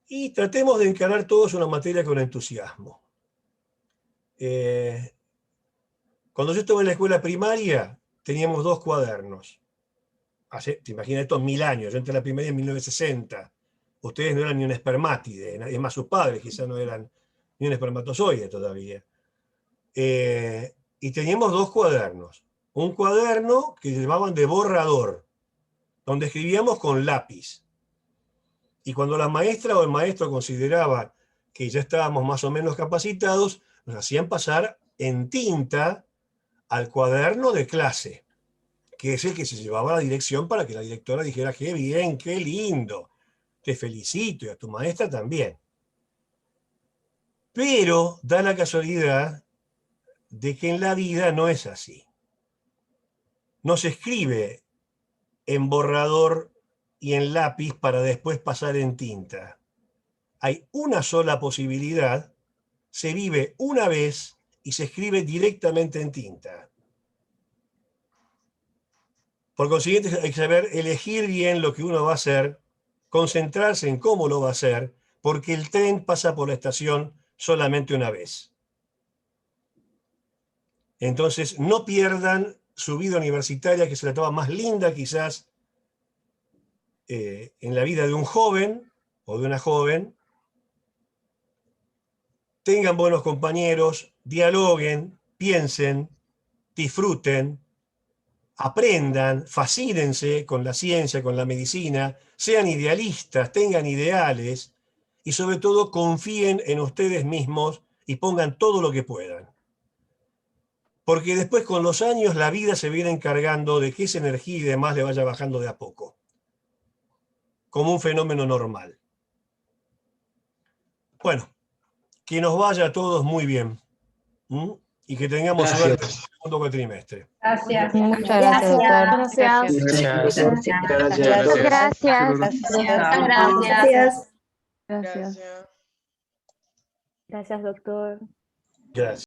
y tratemos de encarar todos una materia con entusiasmo. Cuando yo estuve en la escuela primaria, teníamos 2 cuadernos. Te imaginas, estos 1000 años. Yo entré a la primaria en 1960. Ustedes no eran ni un espermátide. Es más, sus padres quizás no eran ni un espermatozoide todavía. Y teníamos 2 cuadernos. Un cuaderno que llamaban de borrador, donde escribíamos con lápiz. Y cuando la maestra o el maestro consideraba que ya estábamos más o menos capacitados, nos hacían pasar en tinta al cuaderno de clase, que es el que se llevaba a la dirección para que la directora dijera: qué bien, qué lindo, te felicito, y a tu maestra también. Pero da la casualidad de que en la vida no es así. No se escribe en borrador y en lápiz para después pasar en tinta. Hay una sola posibilidad, se vive una vez y se escribe directamente en tinta. Por consiguiente, hay que saber elegir bien lo que uno va a hacer, concentrarse en cómo lo va a hacer, porque el tren pasa por la estación solamente una vez. Entonces, no pierdan su vida universitaria, que es la etapa más linda quizás en la vida de un joven o de una joven. Tengan buenos compañeros, dialoguen, piensen, disfruten, aprendan, fascínense con la ciencia, con la medicina, sean idealistas, tengan ideales y sobre todo confíen en ustedes mismos y pongan todo lo que puedan. porque después con los años la vida se viene encargando de que esa energía y demás le vaya bajando de a poco, como un fenómeno normal. Bueno, que nos vaya a todos muy bien. Y que tengamos Gracias. suerte en el segundo cuatrimestre. Gracias. Muchas gracias, doctor. Gracias. Gracias. Gracias. Gracias. Gracias, doctor. Gracias.